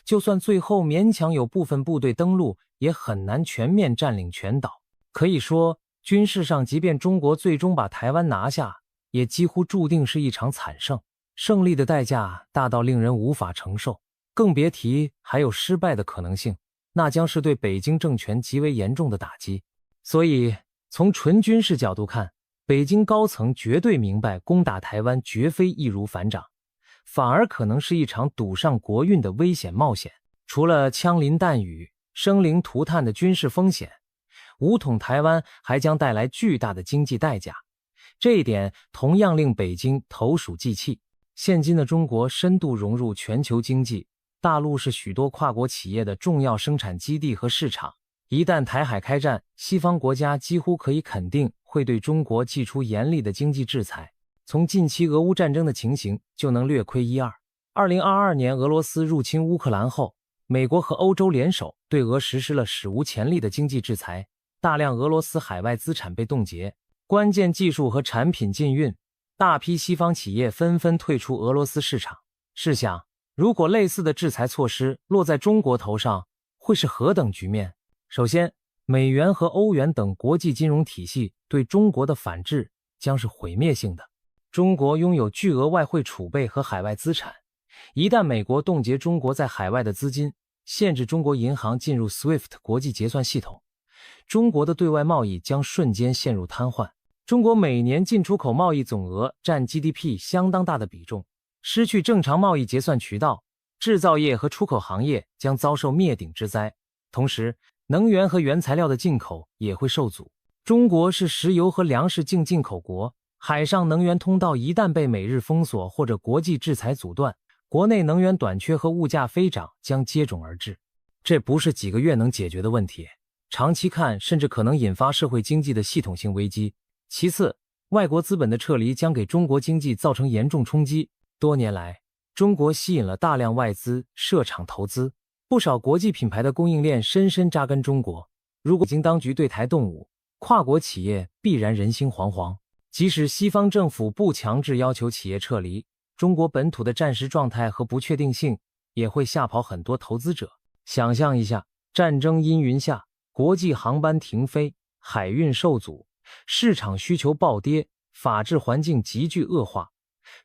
就算最后勉强有部分部队登陆，也很难全面占领全岛。可以说，军事上即便中国最终把台湾拿下，也几乎注定是一场惨胜，胜利的代价大到令人无法承受，更别提还有失败的可能性，那将是对北京政权极为严重的打击。所以，从纯军事角度看，北京高层绝对明白攻打台湾绝非易如反掌，反而可能是一场赌上国运的危险冒险。除了枪林弹雨、生灵涂炭的军事风险，武统台湾还将带来巨大的经济代价，这一点同样令北京投鼠忌器。现今的中国深度融入全球经济，大陆是许多跨国企业的重要生产基地和市场。一旦台海开战，西方国家几乎可以肯定会对中国祭出严厉的经济制裁。从近期俄乌战争的情形就能略窥一二。2022年俄罗斯入侵乌克兰后，美国和欧洲联手对俄实施了史无前例的经济制裁，大量俄罗斯海外资产被冻结，关键技术和产品禁运，大批西方企业纷纷退出俄罗斯市场。试想，如果类似的制裁措施落在中国头上，会是何等局面？首先，美元和欧元等国际金融体系对中国的反制将是毁灭性的。中国拥有巨额外汇储备和海外资产，一旦美国冻结中国在海外的资金，限制中国银行进入 SWIFT 国际结算系统，中国的对外贸易将瞬间陷入瘫痪。中国每年进出口贸易总额占 GDP 相当大的比重，失去正常贸易结算渠道，制造业和出口行业将遭受灭顶之灾。同时，能源和原材料的进口也会受阻。中国是石油和粮食净进口国，海上能源通道一旦被美日封锁或者国际制裁阻断，国内能源短缺和物价飞涨将接踵而至。这不是几个月能解决的问题，长期看甚至可能引发社会经济的系统性危机。其次，外国资本的撤离将给中国经济造成严重冲击。多年来，中国吸引了大量外资设厂投资，不少国际品牌的供应链深深扎根中国。如果北京当局对台动武，跨国企业必然人心惶惶。即使西方政府不强制要求企业撤离，中国本土的战时状态和不确定性也会吓跑很多投资者。想象一下，战争阴云下，国际航班停飞，海运受阻，市场需求暴跌，法治环境急剧恶化，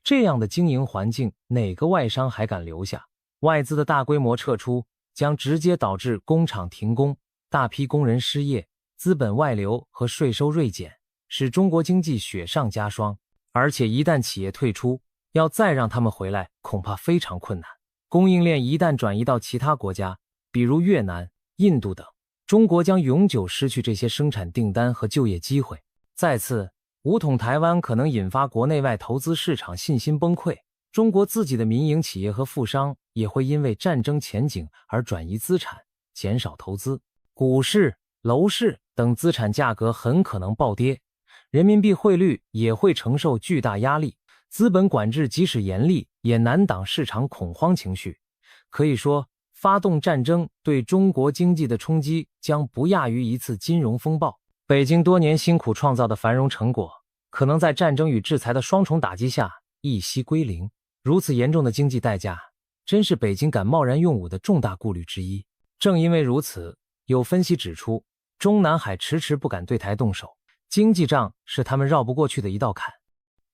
这样的经营环境，哪个外商还敢留下？外资的大规模撤出将直接导致工厂停工，大批工人失业，资本外流和税收锐减，使中国经济雪上加霜。而且一旦企业退出，要再让他们回来恐怕非常困难。供应链一旦转移到其他国家，比如越南、印度等，中国将永久失去这些生产订单和就业机会。再次，武统台湾可能引发国内外投资市场信心崩溃，中国自己的民营企业和富商也会因为战争前景而转移资产，减少投资。股市、楼市等资产价格很可能暴跌，人民币汇率也会承受巨大压力。资本管制即使严厉，也难挡市场恐慌情绪。可以说，发动战争对中国经济的冲击将不亚于一次金融风暴。北京多年辛苦创造的繁荣成果，可能在战争与制裁的双重打击下一夕归零。如此严重的经济代价，真是北京敢贸然用武的重大顾虑之一。正因为如此，有分析指出，中南海迟迟不敢对台动手，经济账是他们绕不过去的一道坎。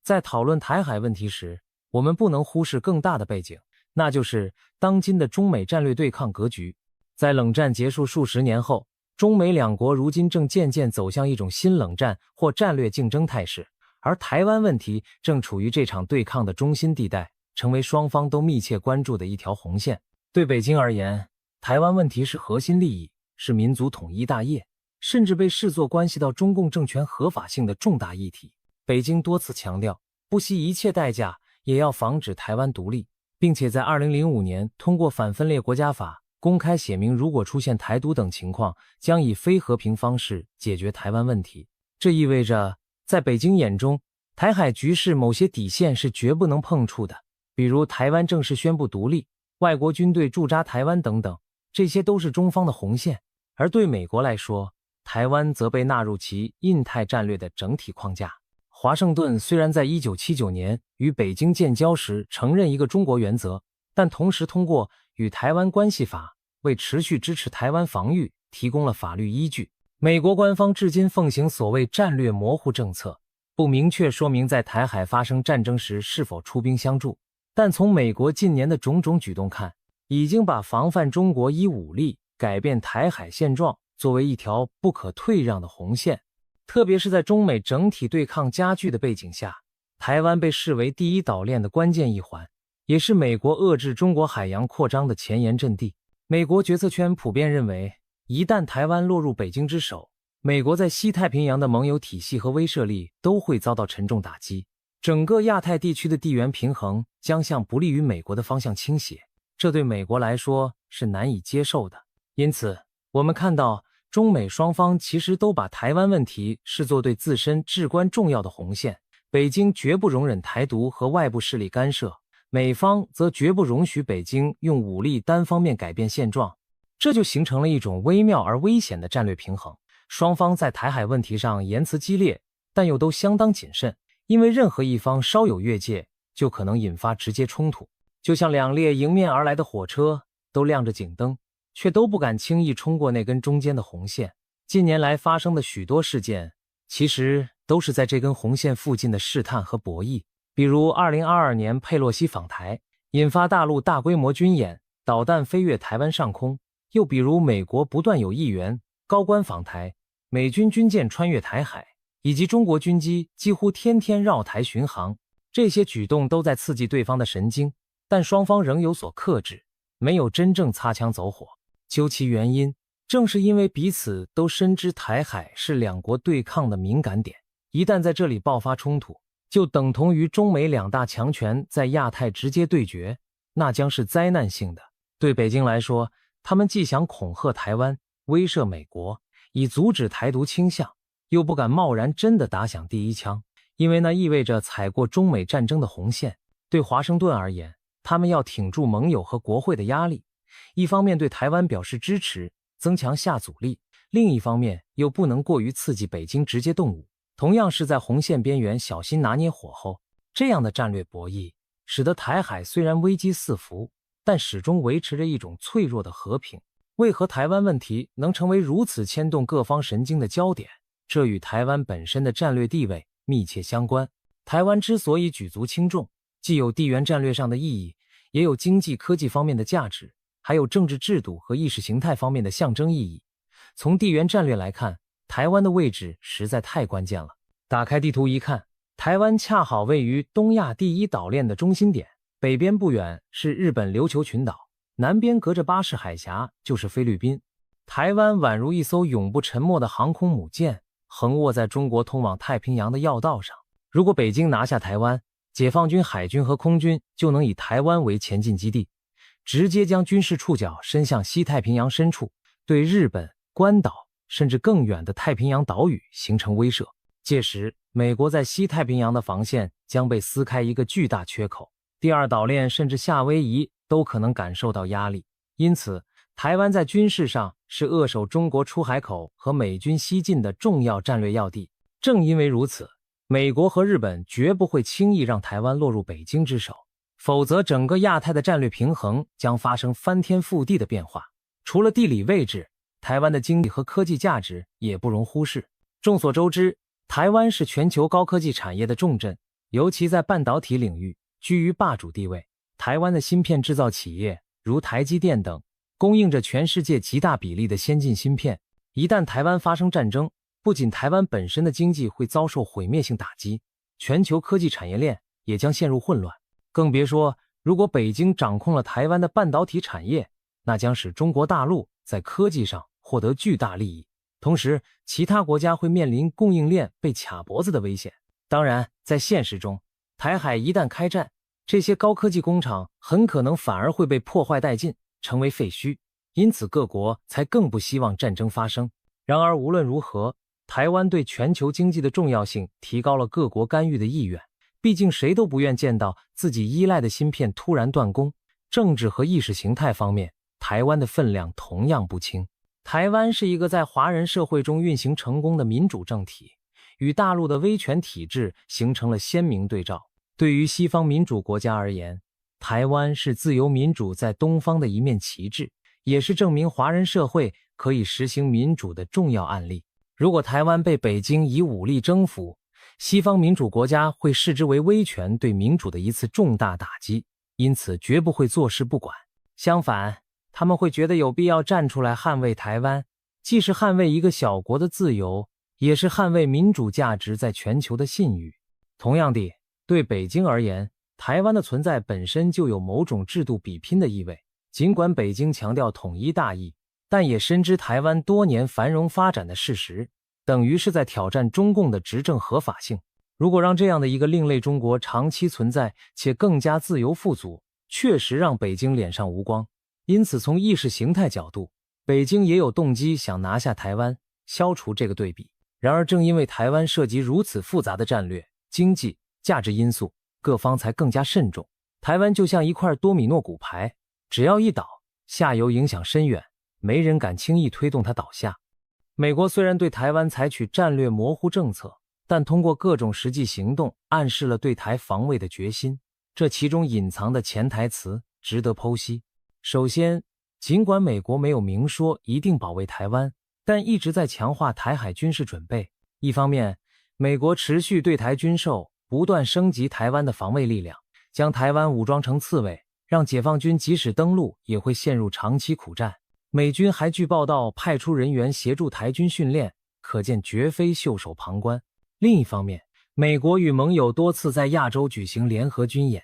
在讨论台海问题时，我们不能忽视更大的背景，那就是当今的中美战略对抗格局。在冷战结束数十年后，中美两国如今正渐渐走向一种新冷战或战略竞争态势，而台湾问题正处于这场对抗的中心地带，成为双方都密切关注的一条红线。对北京而言，台湾问题是核心利益，是民族统一大业，甚至被视作关系到中共政权合法性的重大议题。北京多次强调，不惜一切代价也要防止台湾独立，并且在2005年通过反分裂国家法公开写明，如果出现台独等情况，将以非和平方式解决台湾问题。这意味着，在北京眼中，台海局势某些底线是绝不能碰触的，比如台湾正式宣布独立、外国军队驻扎台湾等等，这些都是中方的红线。而对美国来说，台湾则被纳入其印太战略的整体框架。华盛顿虽然在1979年与北京建交时承认一个中国原则，但同时通过与台湾关系法为持续支持台湾防御提供了法律依据。美国官方至今奉行所谓战略模糊政策，不明确说明在台海发生战争时是否出兵相助，但从美国近年的种种举动看，已经把防范中国以武力改变台海现状作为一条不可退让的红线。特别是在中美整体对抗加剧的背景下，台湾被视为第一岛链的关键一环，也是美国遏制中国海洋扩张的前沿阵地。美国决策圈普遍认为，一旦台湾落入北京之手，美国在西太平洋的盟友体系和威慑力都会遭到沉重打击，整个亚太地区的地缘平衡将向不利于美国的方向倾斜，这对美国来说是难以接受的。因此，我们看到中美双方其实都把台湾问题视作对自身至关重要的红线，北京绝不容忍台独和外部势力干涉，美方则绝不容许北京用武力单方面改变现状，这就形成了一种微妙而危险的战略平衡。双方在台海问题上言辞激烈，但又都相当谨慎，因为任何一方稍有越界，就可能引发直接冲突。就像两列迎面而来的火车都亮着警灯，却都不敢轻易冲过那根中间的红线。近年来发生的许多事件，其实都是在这根红线附近的试探和博弈。比如2022年佩洛西访台，引发大陆大规模军演，导弹飞越台湾上空；又比如美国不断有议员、高官访台，美军军舰穿越台海，以及中国军机几乎天天绕台巡航。这些举动都在刺激对方的神经，但双方仍有所克制，没有真正擦枪走火。究其原因，正是因为彼此都深知台海是两国对抗的敏感点，一旦在这里爆发冲突，就等同于中美两大强权在亚太直接对决，那将是灾难性的。对北京来说，他们既想恐吓台湾，威慑美国，以阻止台独倾向，又不敢贸然真的打响第一枪，因为那意味着踩过中美战争的红线。对华盛顿而言，他们要挺住盟友和国会的压力，一方面对台湾表示支持，增强下阻力，另一方面又不能过于刺激北京直接动武，同样是在红线边缘小心拿捏火候。这样的战略博弈使得台海虽然危机四伏，但始终维持着一种脆弱的和平。为何台湾问题能成为如此牵动各方神经的焦点？这与台湾本身的战略地位密切相关。台湾之所以举足轻重，既有地缘战略上的意义，也有经济科技方面的价值，还有政治制度和意识形态方面的象征意义。从地缘战略来看，台湾的位置实在太关键了。打开地图一看，台湾恰好位于东亚第一岛链的中心点，北边不远是日本琉球群岛，南边隔着巴士海峡就是菲律宾。台湾宛如一艘永不沉没的航空母舰，横卧在中国通往太平洋的要道上。如果北京拿下台湾，解放军海军和空军就能以台湾为前进基地，直接将军事触角伸向西太平洋深处，对日本、关岛甚至更远的太平洋岛屿形成威慑。届时，美国在西太平洋的防线将被撕开一个巨大缺口，第二岛链甚至夏威夷都可能感受到压力。因此，台湾在军事上是扼守中国出海口和美军西进的重要战略要地。正因为如此，美国和日本绝不会轻易让台湾落入北京之手，否则整个亚太的战略平衡将发生翻天覆地的变化。除了地理位置，台湾的经济和科技价值也不容忽视。众所周知，台湾是全球高科技产业的重镇，尤其在半导体领域居于霸主地位。台湾的芯片制造企业如台积电等，供应着全世界极大比例的先进芯片。一旦台湾发生战争，不仅台湾本身的经济会遭受毁灭性打击，全球科技产业链也将陷入混乱。更别说，如果北京掌控了台湾的半导体产业，那将使中国大陆在科技上获得巨大利益，同时其他国家会面临供应链被卡脖子的危险。当然，在现实中，台海一旦开战，这些高科技工厂很可能反而会被破坏殆尽，成为废墟，因此各国才更不希望战争发生。然而无论如何，台湾对全球经济的重要性提高了各国干预的意愿，毕竟谁都不愿见到自己依赖的芯片突然断供。政治和意识形态方面，台湾的分量同样不轻。台湾是一个在华人社会中运行成功的民主政体，与大陆的威权体制形成了鲜明对照。对于西方民主国家而言，台湾是自由民主在东方的一面旗帜，也是证明华人社会可以实行民主的重要案例。如果台湾被北京以武力征服，西方民主国家会视之为威权对民主的一次重大打击，因此绝不会坐视不管。相反，他们会觉得有必要站出来捍卫台湾，既是捍卫一个小国的自由，也是捍卫民主价值在全球的信誉。同样地，对北京而言，台湾的存在本身就有某种制度比拼的意味。尽管北京强调统一大义，但也深知台湾多年繁荣发展的事实，等于是在挑战中共的执政合法性。如果让这样的一个另类中国长期存在且更加自由富足，确实让北京脸上无光。因此从意识形态角度，北京也有动机想拿下台湾，消除这个对比。然而正因为台湾涉及如此复杂的战略、经济、价值因素，各方才更加慎重。台湾就像一块多米诺骨牌，只要一倒，下游影响深远，没人敢轻易推动它倒下。美国虽然对台湾采取战略模糊政策，但通过各种实际行动暗示了对台防卫的决心，这其中隐藏的潜台词值得剖析。首先，尽管美国没有明说一定保卫台湾，但一直在强化台海军事准备。一方面，美国持续对台军售，不断升级台湾的防卫力量，将台湾武装成刺猬，让解放军即使登陆也会陷入长期苦战。美军还据报道派出人员协助台军训练，可见绝非袖手旁观。另一方面，美国与盟友多次在亚洲举行联合军演，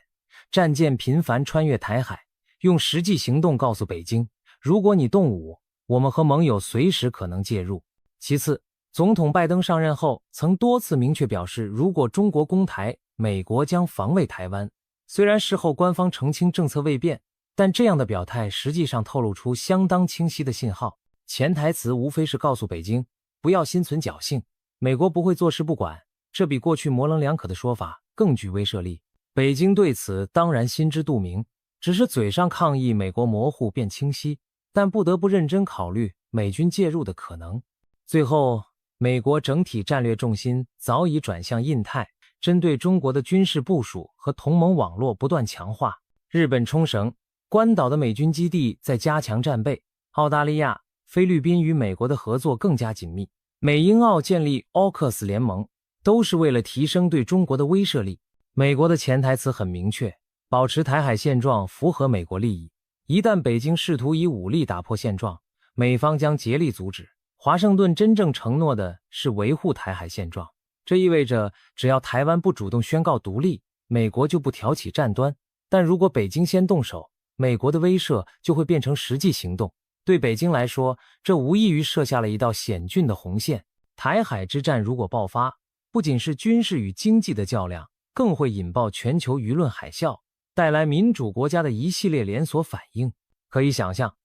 战舰频繁穿越台海，用实际行动告诉北京，如果你动武，我们和盟友随时可能介入。其次，总统拜登上任后曾多次明确表示，如果中国攻台，美国将防卫台湾。虽然事后官方澄清政策未变，但这样的表态实际上透露出相当清晰的信号，潜台词无非是告诉北京，不要心存侥幸，美国不会坐视不管，这比过去模棱两可的说法更具威慑力。北京对此当然心知肚明，只是嘴上抗议美国模糊变清晰，但不得不认真考虑美军介入的可能。最后，美国整体战略重心早已转向印太，针对中国的军事部署和同盟网络不断强化。日本冲绳、关岛的美军基地在加强战备，澳大利亚、菲律宾与美国的合作更加紧密，美英澳建立 AUKUS 联盟，都是为了提升对中国的威慑力。美国的潜台词很明确，保持台海现状符合美国利益，一旦北京试图以武力打破现状，美方将竭力阻止。华盛顿真正承诺的是维护台海现状，这意味着只要台湾不主动宣告独立，美国就不挑起战端。但如果北京先动手，美国的威慑就会变成实际行动，对北京来说，这无异于设下了一道险峻的红线。台海之战如果爆发，不仅是军事与经济的较量，更会引爆全球舆论海啸，带来民主国家的一系列连锁反应。可以想象，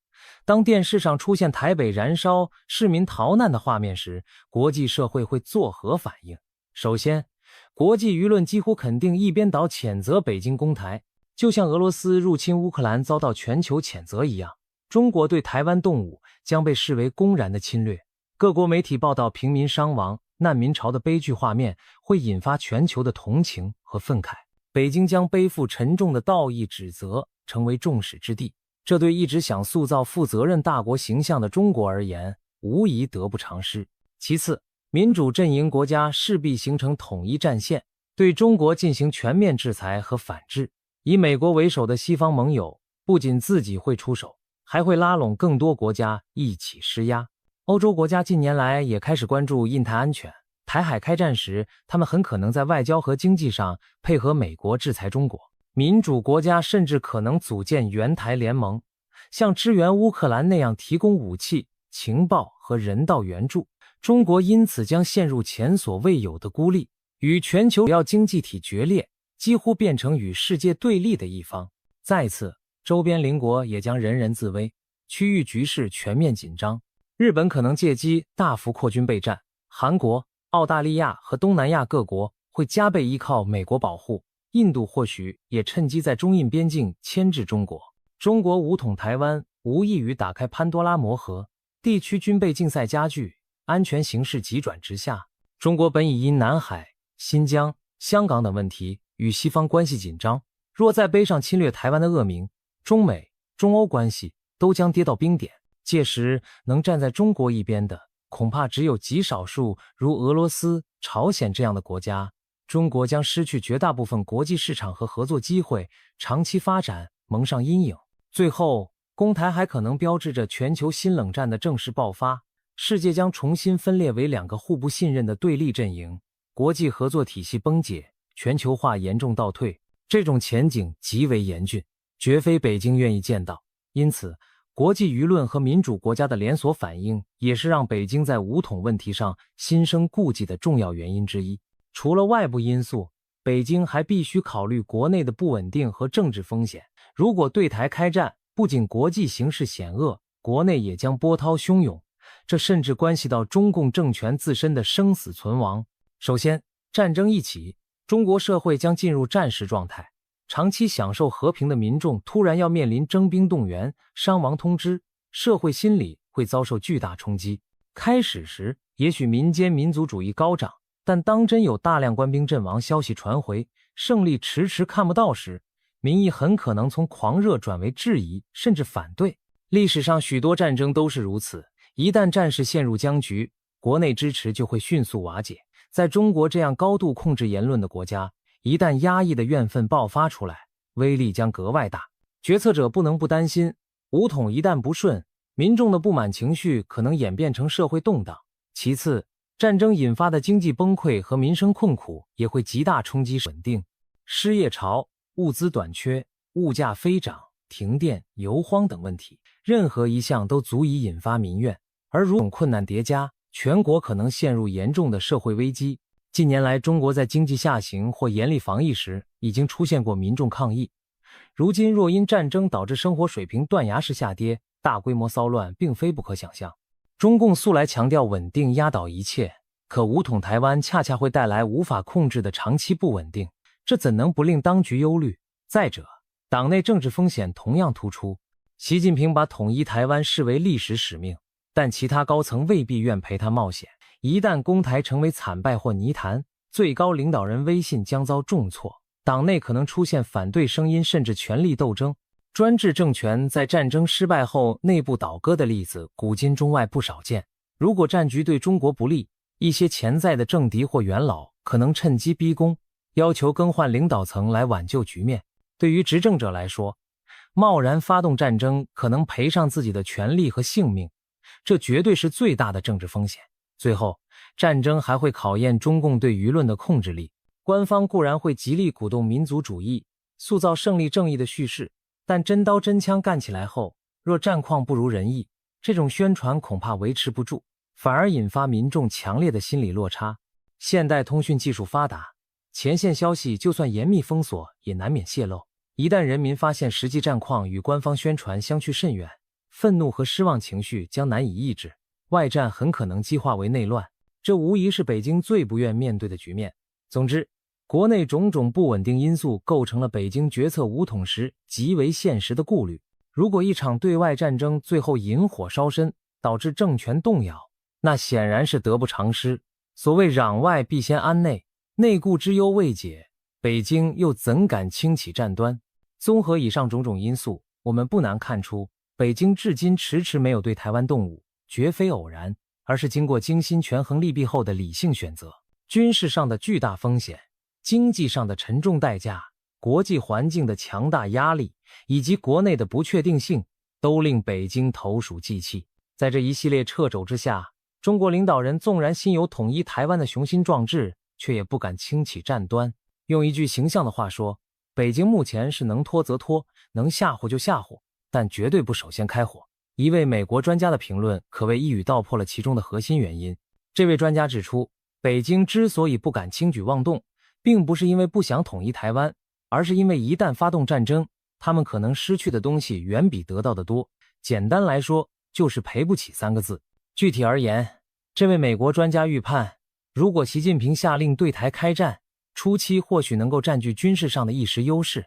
当电视上出现台北燃烧、市民逃难的画面时，国际社会会作何反应？首先，国际舆论几乎肯定一边倒谴责北京攻台，就像俄罗斯入侵乌克兰遭到全球谴责一样。中国对台湾动武将被视为公然的侵略，各国媒体报道平民伤亡、难民潮的悲剧画面，会引发全球的同情和愤慨。北京将背负沉重的道义指责，成为众矢之的。这对一直想塑造负责任大国形象的中国而言，无疑得不偿失。其次，民主阵营国家势必形成统一战线，对中国进行全面制裁和反制。以美国为首的西方盟友不仅自己会出手，还会拉拢更多国家一起施压。欧洲国家近年来也开始关注印太安全，台海开战时，他们很可能在外交和经济上配合美国制裁中国。民主国家甚至可能组建援台联盟，像支援乌克兰那样提供武器、情报和人道援助。中国因此将陷入前所未有的孤立，与全球主要经济体决裂，几乎变成与世界对立的一方。再次，周边邻国也将人人自危，区域局势全面紧张。日本可能借机大幅扩军备战，韩国、澳大利亚和东南亚各国会加倍依靠美国保护，印度或许也趁机在中印边境牵制中国。中国武统台湾无异于打开潘多拉魔盒，地区军备竞赛加剧，安全形势急转直下。中国本已因南海、新疆、香港等问题与西方关系紧张，若再背上侵略台湾的恶名，中美、中欧关系都将跌到冰点。届时能站在中国一边的，恐怕只有极少数如俄罗斯、朝鲜这样的国家。中国将失去绝大部分国际市场和合作机会，长期发展蒙上阴影。最后，攻台还可能标志着全球新冷战的正式爆发，世界将重新分裂为两个互不信任的对立阵营，国际合作体系崩解，全球化严重倒退。这种前景极为严峻，绝非北京愿意见到。因此，国际舆论和民主国家的连锁反应，也是让北京在武统问题上心生顾忌的重要原因之一。除了外部因素，北京还必须考虑国内的不稳定和政治风险。如果对台开战，不仅国际形势险恶，国内也将波涛汹涌，这甚至关系到中共政权自身的生死存亡。首先，战争一起，中国社会将进入战时状态。长期享受和平的民众突然要面临征兵动员、伤亡通知，社会心理会遭受巨大冲击。开始时，也许民间民族主义高涨，但当真有大量官兵阵亡消息传回，胜利迟迟看不到时，民意很可能从狂热转为质疑，甚至反对。历史上许多战争都是如此，一旦战事陷入僵局，国内支持就会迅速瓦解。在中国这样高度控制言论的国家，一旦压抑的怨愤爆发出来，威力将格外大。决策者不能不担心，武统一旦不顺，民众的不满情绪可能演变成社会动荡。其次，战争引发的经济崩溃和民生困苦也会极大冲击稳定。失业潮、物资短缺、物价飞涨、停电、油荒等问题，任何一项都足以引发民怨。而如种困难叠加，全国可能陷入严重的社会危机。近年来，中国在经济下行或严厉防疫时，已经出现过民众抗议。如今若因战争导致生活水平断崖式下跌，大规模骚乱并非不可想象。中共素来强调稳定压倒一切，可武统台湾恰恰会带来无法控制的长期不稳定，这怎能不令当局忧虑？再者，党内政治风险同样突出。习近平把统一台湾视为历史使命，但其他高层未必愿陪他冒险。一旦攻台成为惨败或泥潭，最高领导人威信将遭重挫，党内可能出现反对声音甚至权力斗争。专制政权在战争失败后内部倒戈的例子古今中外不少见。如果战局对中国不利，一些潜在的政敌或元老可能趁机逼宫，要求更换领导层来挽救局面。对于执政者来说，贸然发动战争可能赔上自己的权利和性命，这绝对是最大的政治风险。最后，战争还会考验中共对舆论的控制力。官方固然会极力鼓动民族主义，塑造胜利正义的叙事，但真刀真枪干起来后，若战况不如人意，这种宣传恐怕维持不住，反而引发民众强烈的心理落差。现代通讯技术发达，前线消息就算严密封锁，也难免泄露。一旦人民发现实际战况与官方宣传相去甚远，愤怒和失望情绪将难以抑制，外战很可能激化为内乱。这无疑是北京最不愿面对的局面。总之，国内种种不稳定因素构成了北京决策武统时极为现实的顾虑。如果一场对外战争最后引火烧身，导致政权动摇，那显然是得不偿失。所谓攘外必先安内，内顾之忧未解，北京又怎敢轻启战端？综合以上种种因素，我们不难看出，北京至今迟迟没有对台湾动武，绝非偶然，而是经过精心权衡利弊后的理性选择。军事上的巨大风险，经济上的沉重代价，国际环境的强大压力，以及国内的不确定性，都令北京投鼠忌器。在这一系列掣肘之下，中国领导人纵然心有统一台湾的雄心壮志，却也不敢轻启战端。用一句形象的话说，北京目前是能拖则拖，能吓唬就吓唬，但绝对不首先开火。一位美国专家的评论可谓一语道破了其中的核心原因。这位专家指出，北京之所以不敢轻举妄动，并不是因为不想统一台湾，而是因为一旦发动战争，他们可能失去的东西远比得到的多。简单来说，就是赔不起3个字。具体而言，这位美国专家预判，如果习近平下令对台开战，初期或许能够占据军事上的一时优势，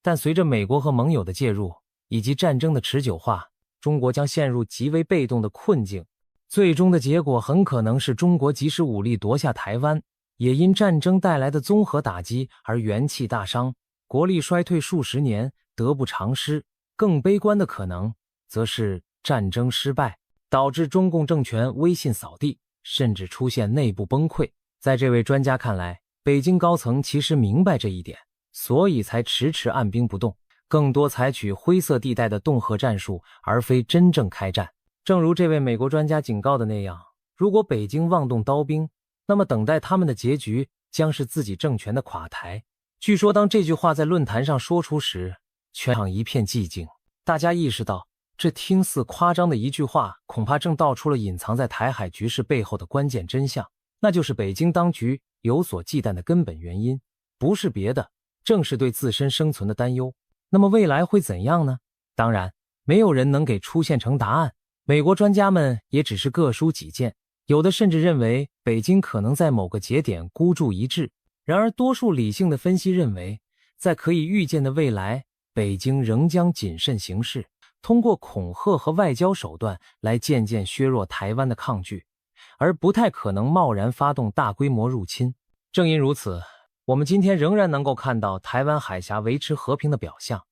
但随着美国和盟友的介入，以及战争的持久化，中国将陷入极为被动的困境。最终的结果很可能是中国即使武力夺下台湾，也因战争带来的综合打击而元气大伤，国力衰退数十年，得不偿失。更悲观的可能，则是战争失败，导致中共政权威信扫地，甚至出现内部崩溃。在这位专家看来，北京高层其实明白这一点，所以才迟迟按兵不动，更多采取灰色地带的恫吓战术，而非真正开战。正如这位美国专家警告的那样，如果北京妄动刀兵，那么等待他们的结局将是自己政权的垮台。据说当这句话在论坛上说出时，全场一片寂静，大家意识到这听似夸张的一句话，恐怕正道出了隐藏在台海局势背后的关键真相，那就是北京当局有所忌惮的根本原因，不是别的，正是对自身生存的担忧。那么未来会怎样呢？当然，没有人能给出现成答案，美国专家们也只是各抒己见，有的甚至认为北京可能在某个节点孤注一掷。然而多数理性的分析认为，在可以预见的未来，北京仍将谨慎行事，通过恐吓和外交手段来渐渐削弱台湾的抗拒，而不太可能贸然发动大规模入侵。正因如此，我们今天仍然能够看到台湾海峡维持和平的表象，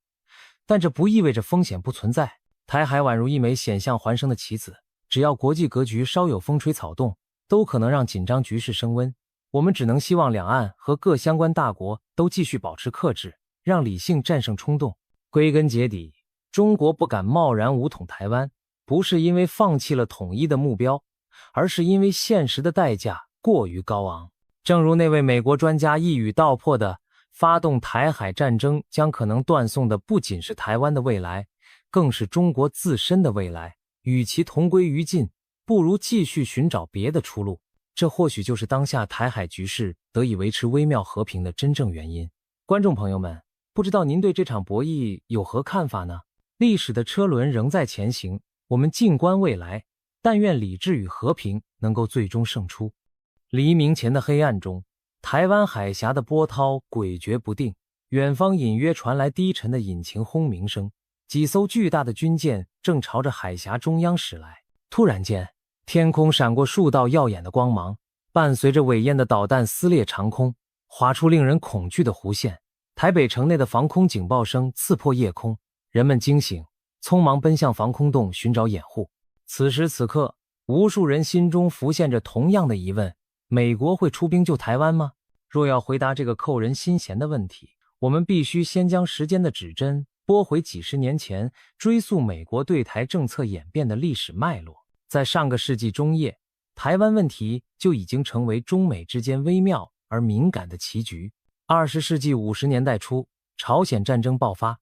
但这不意味着风险不存在。台海宛如一枚险象环生的棋子，只要国际格局稍有风吹草动，都可能让紧张局势升温。我们只能希望两岸和各相关大国都继续保持克制，让理性战胜冲动。归根结底，中国不敢贸然武统台湾，不是因为放弃了统一的目标，而是因为现实的代价过于高昂。正如那位美国专家一语道破的，发动台海战争将可能断送的不仅是台湾的未来，更是中国自身的未来。与其同归于尽，不如继续寻找别的出路。这或许就是当下台海局势得以维持微妙和平的真正原因。观众朋友们，不知道您对这场博弈有何看法呢？历史的车轮仍在前行，我们静观未来，但愿理智与和平能够最终胜出。黎明前的黑暗中，台湾海峡的波涛诡谲不定，远方隐约传来低沉的引擎轰鸣声，几艘巨大的军舰正朝着海峡中央驶来。突然间，天空闪过数道耀眼的光芒，伴随着尾焰的导弹撕裂长空，划出令人恐惧的弧线。台北城内的防空警报声刺破夜空，人们惊醒，匆忙奔向防空洞寻找掩护。此时此刻，无数人心中浮现着同样的疑问：美国会出兵救台湾吗？若要回答这个扣人心弦的问题，我们必须先将时间的指针拨回几十年前，追溯美国对台政策演变的历史脉络。在上个世纪中叶，台湾问题就已经成为中美之间微妙而敏感的棋局。20世纪50年代初，朝鲜战争爆发，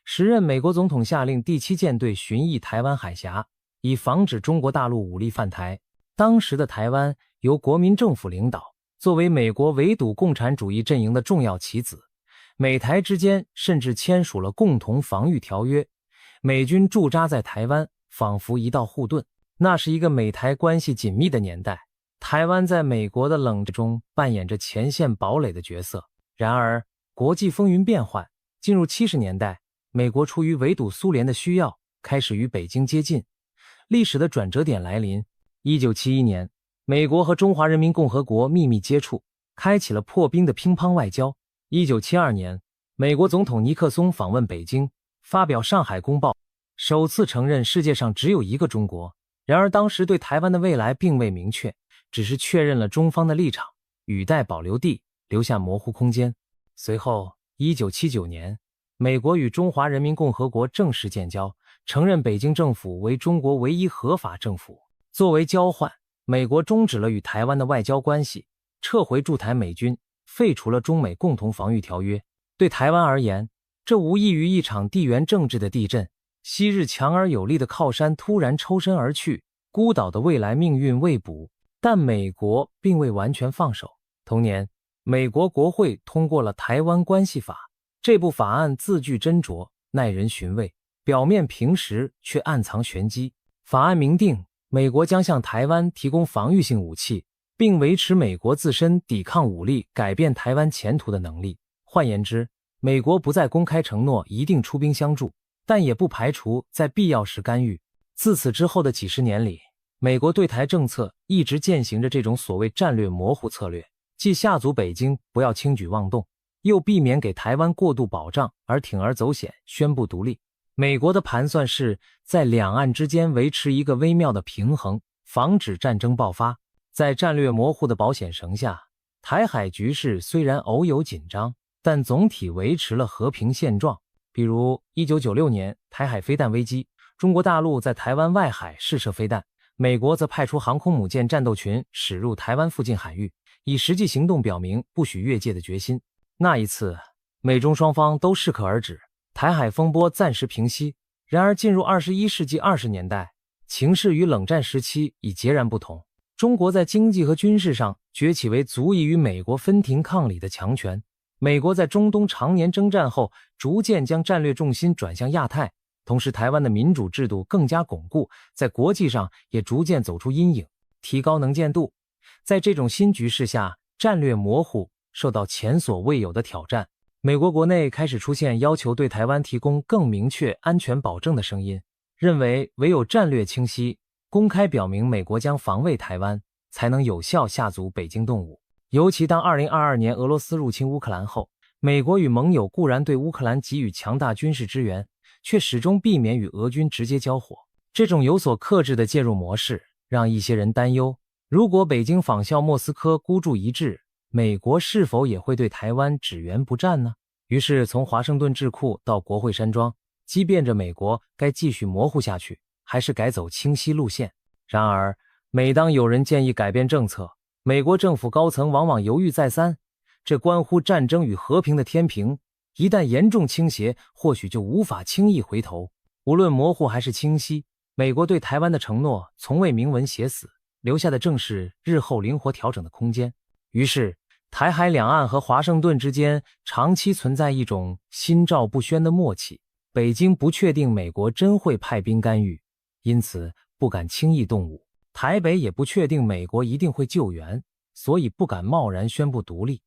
时任美国总统下令第7舰队巡弋台湾海峡，以防止中国大陆武力犯台。当时的台湾由国民政府领导，作为美国围堵共产主义阵营的重要棋子，美台之间甚至签署了共同防御条约，美军驻扎在台湾，仿佛一道护盾。那是一个美台关系紧密的年代，台湾在美国的冷战中扮演着前线堡垒的角色。然而，国际风云变幻，进入70年代，美国出于围堵苏联的需要，开始与北京接近。历史的转折点来临，1971年，美国和中华人民共和国秘密接触，开启了破冰的乒乓外交。1972年，美国总统尼克松访问北京，发表《上海公报》，首次承认世界上只有一个中国。然而当时对台湾的未来并未明确，只是确认了中方的立场，语带保留地，留下模糊空间。随后1979年，美国与中华人民共和国正式建交，承认北京政府为中国唯一合法政府。作为交换，美国终止了与台湾的外交关系，撤回驻台美军，废除了中美共同防御条约。对台湾而言，这无异于一场地缘政治的地震。昔日强而有力的靠山突然抽身而去，孤岛的未来命运未卜。但美国并未完全放手。同年，美国国会通过了《台湾关系法》，这部法案字句斟酌，耐人寻味，表面平实却暗藏玄机。法案明定，美国将向台湾提供防御性武器，并维持美国自身抵抗武力改变台湾前途的能力。换言之，美国不再公开承诺一定出兵相助，但也不排除在必要时干预。自此之后的几十年里，美国对台政策一直践行着这种所谓战略模糊策略，既下阻北京不要轻举妄动，又避免给台湾过度保障而铤而走险宣布独立。美国的盘算是在两岸之间维持一个微妙的平衡，防止战争爆发。在战略模糊的保险绳下，台海局势虽然偶有紧张，但总体维持了和平现状。比如1996年台海飞弹危机，中国大陆在台湾外海试射飞弹，美国则派出航空母舰战斗群驶入台湾附近海域，以实际行动表明不许越界的决心。那一次，美中双方都适可而止，台海风波暂时平息。然而进入21世纪20年代，情势与冷战时期已截然不同。中国在经济和军事上崛起为足以与美国分庭抗礼的强权。美国在中东常年征战后，逐渐将战略重心转向亚太，同时台湾的民主制度更加巩固，在国际上也逐渐走出阴影，提高能见度。在这种新局势下，战略模糊受到前所未有的挑战。美国国内开始出现要求对台湾提供更明确安全保证的声音，认为唯有战略清晰，公开表明美国将防卫台湾，才能有效下阻北京动武。尤其当2022年俄罗斯入侵乌克兰后，美国与盟友固然对乌克兰给予强大军事支援，却始终避免与俄军直接交火。这种有所克制的介入模式，让一些人担忧，如果北京仿效莫斯科孤注一掷，美国是否也会对台湾只援不战呢？于是从华盛顿智库到国会山庄，激辩着美国该继续模糊下去，还是改走清晰路线。然而，每当有人建议改变政策，美国政府高层往往犹豫再三，这关乎战争与和平的天平，一旦严重倾斜，或许就无法轻易回头。无论模糊还是清晰，美国对台湾的承诺从未明文写死，留下的正是日后灵活调整的空间。于是，台海两岸和华盛顿之间长期存在一种心照不宣的默契，北京不确定美国真会派兵干预，因此不敢轻易动武。台北也不确定美国一定会救援，所以不敢贸然宣布独立。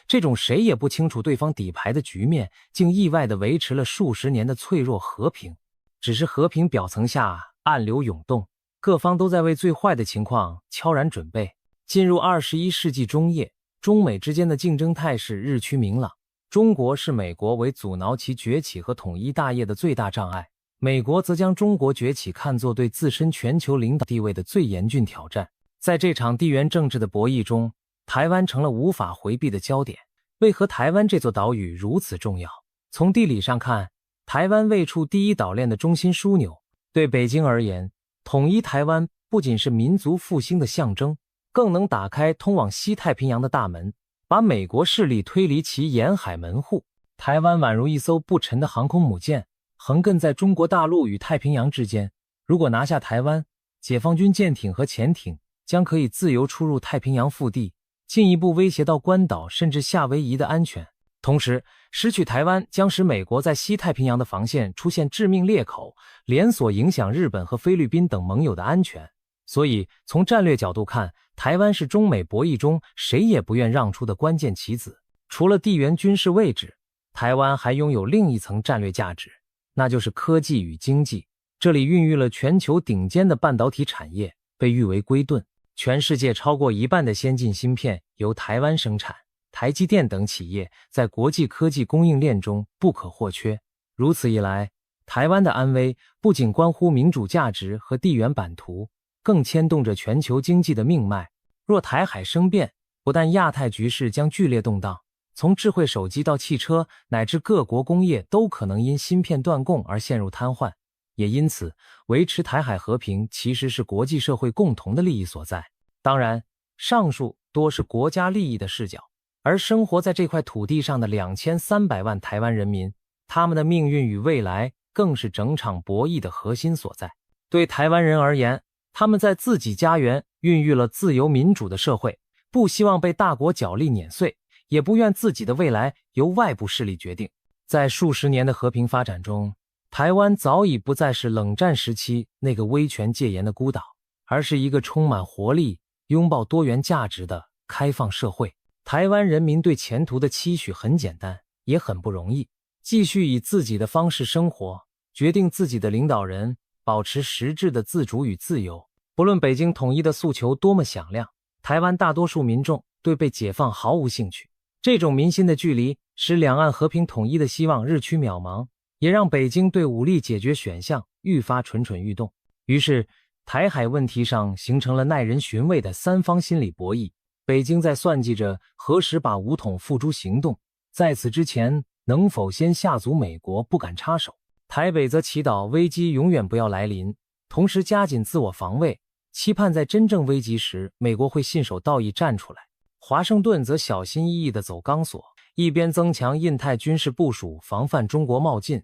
这种谁也不清楚对方底牌的局面，竟意外地维持了数十年的脆弱和平。只是和平表层下暗流涌动，各方都在为最坏的情况悄然准备。进入21世纪中叶，中美之间的竞争态势日趋明朗。中国视美国为阻挠其崛起和统一大业的最大障碍，美国则将中国崛起看作对自身全球领导地位的最严峻挑战。在这场地缘政治的博弈中，台湾成了无法回避的焦点。为何台湾这座岛屿如此重要？从地理上看，台湾位处第一岛链的中心枢纽。对北京而言，统一台湾不仅是民族复兴的象征，更能打开通往西太平洋的大门，把美国势力推离其沿海门户。台湾宛如一艘不沉的航空母舰，横亘在中国大陆与太平洋之间。如果拿下台湾，解放军舰艇和潜艇将可以自由出入太平洋腹地，进一步威胁到关岛甚至夏威夷的安全。同时，失去台湾将使美国在西太平洋的防线出现致命裂口，连锁影响日本和菲律宾等盟友的安全。所以，从战略角度看，台湾是中美博弈中谁也不愿让出的关键棋子。除了地缘军事位置，台湾还拥有另一层战略价值，那就是科技与经济。这里孕育了全球顶尖的半导体产业，被誉为硅盾。全世界超过一半的先进芯片由台湾生产，台积电等企业在国际科技供应链中不可或缺。如此一来，台湾的安危不仅关乎民主价值和地缘版图，更牵动着全球经济的命脉。若台海生变，不但亚太局势将剧烈动荡，从智慧手机到汽车，乃至各国工业都可能因芯片断供而陷入瘫痪。也因此，维持台海和平其实是国际社会共同的利益所在。当然，上述多是国家利益的视角，而生活在这块土地上的2300万台湾人民，他们的命运与未来更是整场博弈的核心所在。对台湾人而言，他们在自己家园孕育了自由民主的社会，不希望被大国角力碾碎，也不愿自己的未来由外部势力决定。在数十年的和平发展中，台湾早已不再是冷战时期那个威权戒严的孤岛，而是一个充满活力、拥抱多元价值的开放社会。台湾人民对前途的期许很简单，也很不容易，继续以自己的方式生活，决定自己的领导人，保持实质的自主与自由。不论北京统一的诉求多么响亮，台湾大多数民众对被解放毫无兴趣。这种民心的距离使两岸和平统一的希望日趋渺茫，也让北京对武力解决选项愈发蠢蠢欲动。于是，台海问题上形成了耐人寻味的三方心理博弈。北京在算计着何时把武统付诸行动，在此之前能否先吓阻美国不敢插手。台北则祈祷危机永远不要来临，同时加紧自我防卫，期盼在真正危急时美国会信守道义站出来。华盛顿则小心翼翼地走钢索，一边增强印太军事部署防范中国冒进，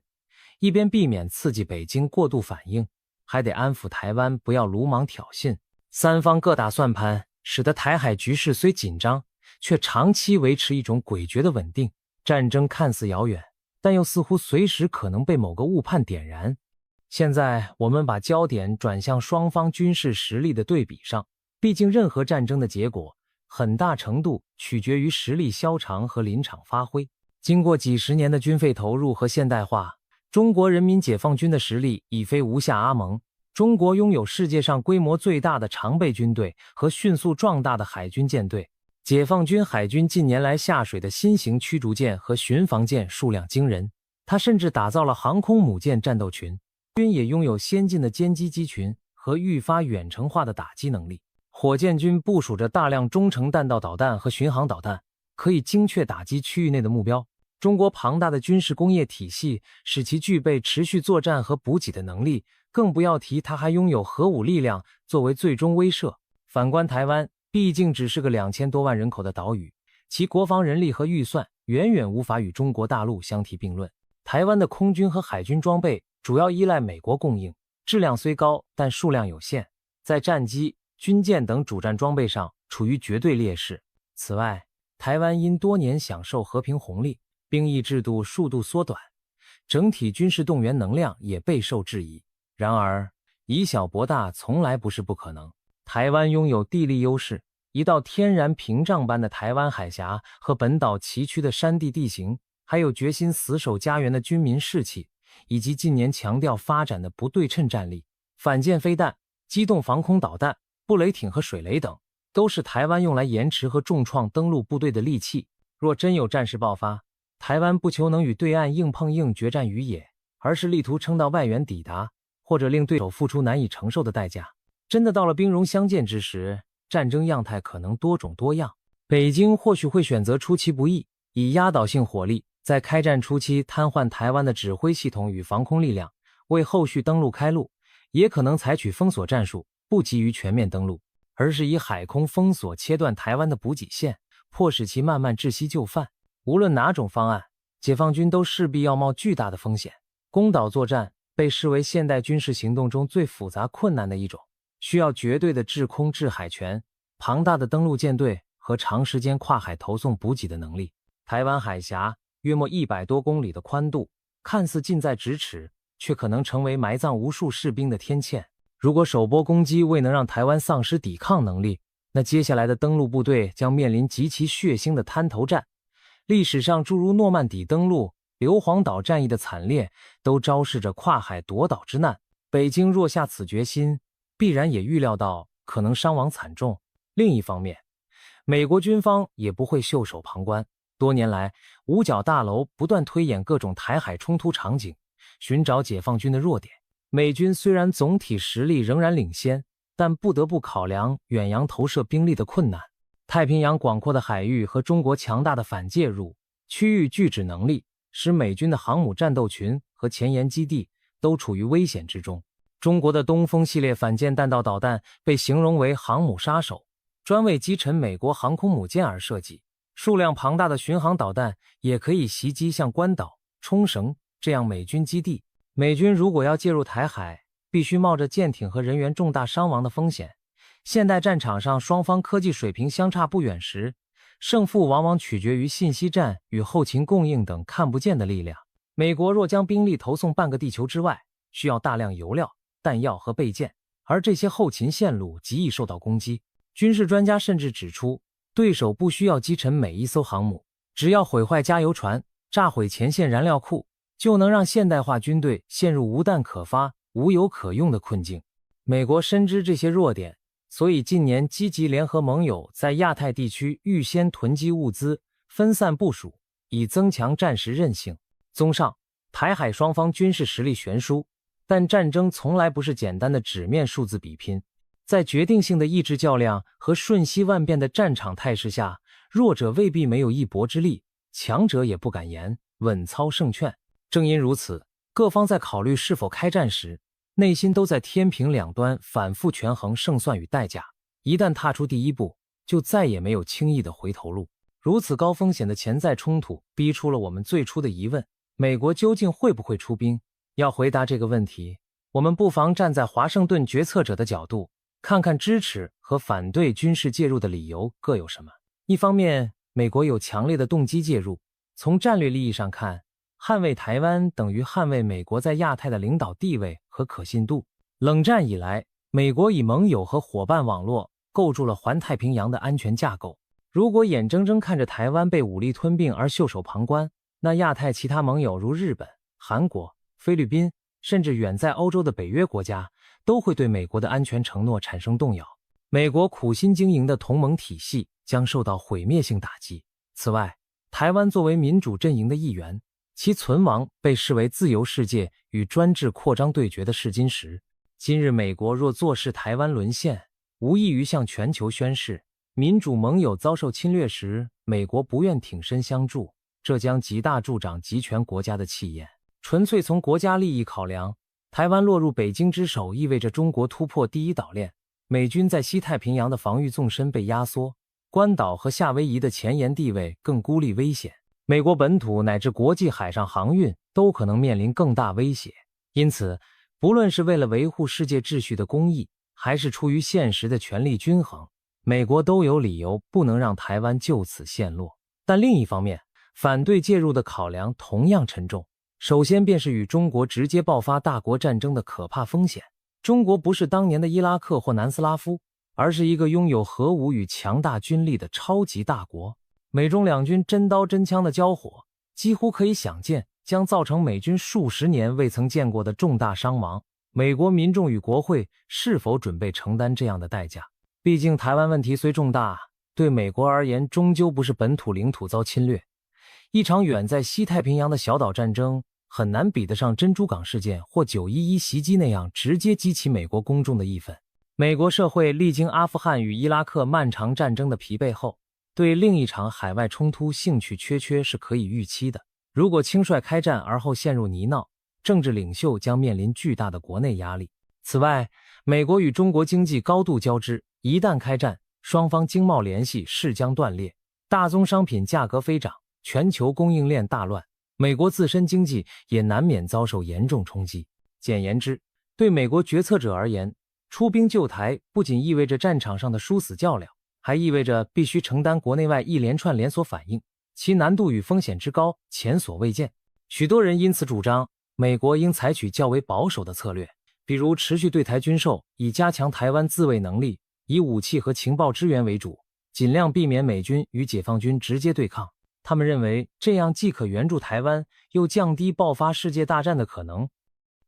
一边避免刺激北京过度反应，还得安抚台湾不要鲁莽挑衅。三方各打算盘，使得台海局势虽紧张，却长期维持一种诡谲的稳定。战争看似遥远，但又似乎随时可能被某个误判点燃。现在我们把焦点转向双方军事实力的对比上，毕竟任何战争的结果很大程度取决于实力消长和临场发挥。经过几十年的军费投入和现代化，中国人民解放军的实力已非无下阿蒙。中国拥有世界上规模最大的常备军队和迅速壮大的海军舰队。解放军海军近年来下水的新型驱逐舰和巡防舰数量惊人，它甚至打造了航空母舰战斗群，军也拥有先进的歼击机群和愈发远程化的打击能力。火箭军部署着大量中程弹道导弹和巡航导弹，可以精确打击区域内的目标。中国庞大的军事工业体系使其具备持续作战和补给的能力，更不要提它还拥有核武力量作为最终威慑。反观台湾，毕竟只是个2000多万人口的岛屿，其国防人力和预算远远无法与中国大陆相提并论。台湾的空军和海军装备主要依赖美国供应，质量虽高，但数量有限，在战机、军舰等主战装备上处于绝对劣势。此外，台湾因多年享受和平红利，兵役制度数度缩短，整体军事动员能量也备受质疑。然而，以小博大从来不是不可能。台湾拥有地利优势，一道天然屏障般的台湾海峡和本岛崎岖的山地地形，还有决心死守家园的军民士气，以及近年强调发展的不对称战力，反舰飞弹、机动防空导弹、布雷艇和水雷等，都是台湾用来延迟和重创登陆部队的利器。若真有战事爆发，台湾不求能与对岸硬碰硬决战于野，而是力图撑到外援抵达，或者令对手付出难以承受的代价。真的到了兵戎相见之时，战争样态可能多种多样。北京或许会选择出其不意，以压倒性火力在开战初期瘫痪台湾的指挥系统与防空力量，为后续登陆开路；也可能采取封锁战术，不急于全面登陆，而是以海空封锁切断台湾的补给线，迫使其慢慢窒息就范。无论哪种方案，解放军都势必要冒巨大的风险。攻岛作战被视为现代军事行动中最复杂困难的一种，需要绝对的制空制海权、庞大的登陆舰队和长时间跨海投送补给的能力。台湾海峡约莫100多公里的宽度，看似近在咫尺，却可能成为埋葬无数士兵的天堑。如果首波攻击未能让台湾丧失抵抗能力，那接下来的登陆部队将面临极其血腥的滩头战。历史上诸如诺曼底登陆、硫磺岛战役的惨烈，都昭示着跨海夺岛之难。北京若下此决心，必然也预料到可能伤亡惨重。另一方面，美国军方也不会袖手旁观。多年来，五角大楼不断推演各种台海冲突场景，寻找解放军的弱点。美军虽然总体实力仍然领先，但不得不考量远洋投射兵力的困难。太平洋广阔的海域和中国强大的反介入、区域拒止能力，使美军的航母战斗群和前沿基地都处于危险之中。中国的东风系列反舰弹道导弹被形容为航母杀手，专为击沉美国航空母舰而设计。数量庞大的巡航导弹也可以袭击像关岛、冲绳这样美军基地。美军如果要介入台海，必须冒着舰艇和人员重大伤亡的风险。现代战场上双方科技水平相差不远时，胜负往往取决于信息战与后勤供应等看不见的力量。美国若将兵力投送半个地球之外，需要大量油料、弹药和备件，而这些后勤线路极易受到攻击。军事专家甚至指出，对手不需要击沉每一艘航母，只要毁坏加油船、炸毁前线燃料库，就能让现代化军队陷入无弹可发、无油可用的困境。美国深知这些弱点，所以近年积极联合盟友在亚太地区预先囤积物资，分散部署，以增强战时韧性。综上，台海双方军事实力悬殊，但战争从来不是简单的纸面数字比拼。在决定性的意志较量和瞬息万变的战场态势下，弱者未必没有一搏之力，强者也不敢言稳操胜券。正因如此，各方在考虑是否开战时，内心都在天平两端反复权衡胜算与代价。一旦踏出第一步，就再也没有轻易的回头路。如此高风险的潜在冲突，逼出了我们最初的疑问：美国究竟会不会出兵？要回答这个问题，我们不妨站在华盛顿决策者的角度，看看支持和反对军事介入的理由各有什么。一方面，美国有强烈的动机介入，从战略利益上看，捍卫台湾等于捍卫美国在亚太的领导地位和可信度。冷战以来，美国以盟友和伙伴网络构筑了环太平洋的安全架构。如果眼睁睁看着台湾被武力吞并而袖手旁观，那亚太其他盟友如日本、韩国、菲律宾，甚至远在欧洲的北约国家，都会对美国的安全承诺产生动摇。美国苦心经营的同盟体系将受到毁灭性打击。此外，台湾作为民主阵营的一员，其存亡被视为自由世界与专制扩张对决的试金石。今日美国若坐视台湾沦陷，无异于向全球宣示，民主盟友遭受侵略时，美国不愿挺身相助，这将极大助长集权国家的气焰。纯粹从国家利益考量，台湾落入北京之手，意味着中国突破第一岛链，美军在西太平洋的防御纵深被压缩，关岛和夏威夷的前沿地位更孤立危险，美国本土乃至国际海上航运都可能面临更大威胁。因此，不论是为了维护世界秩序的公义，还是出于现实的权力均衡，美国都有理由不能让台湾就此陷落。但另一方面，反对介入的考量同样沉重。首先便是与中国直接爆发大国战争的可怕风险。中国不是当年的伊拉克或南斯拉夫，而是一个拥有核武与强大军力的超级大国。美中两军真刀真枪的交火，几乎可以想见将造成美军数十年未曾见过的重大伤亡。美国民众与国会是否准备承担这样的代价？毕竟台湾问题虽重大，对美国而言终究不是本土领土遭侵略。一场远在西太平洋的小岛战争很难比得上珍珠港事件或911袭击那样直接激起美国公众的义愤。美国社会历经阿富汗与伊拉克漫长战争的疲惫后，对另一场海外冲突兴趣缺是可以预期的。如果轻率开战而后陷入泥淖，政治领袖将面临巨大的国内压力。此外，美国与中国经济高度交织，一旦开战，双方经贸联系势将断裂，大宗商品价格飞涨，全球供应链大乱，美国自身经济也难免遭受严重冲击。简言之，对美国决策者而言，出兵救台不仅意味着战场上的殊死较量，还意味着必须承担国内外一连串连锁反应，其难度与风险之高前所未见。许多人因此主张，美国应采取较为保守的策略，比如持续对台军售，以加强台湾自卫能力，以武器和情报支援为主，尽量避免美军与解放军直接对抗。他们认为这样既可援助台湾，又降低爆发世界大战的可能。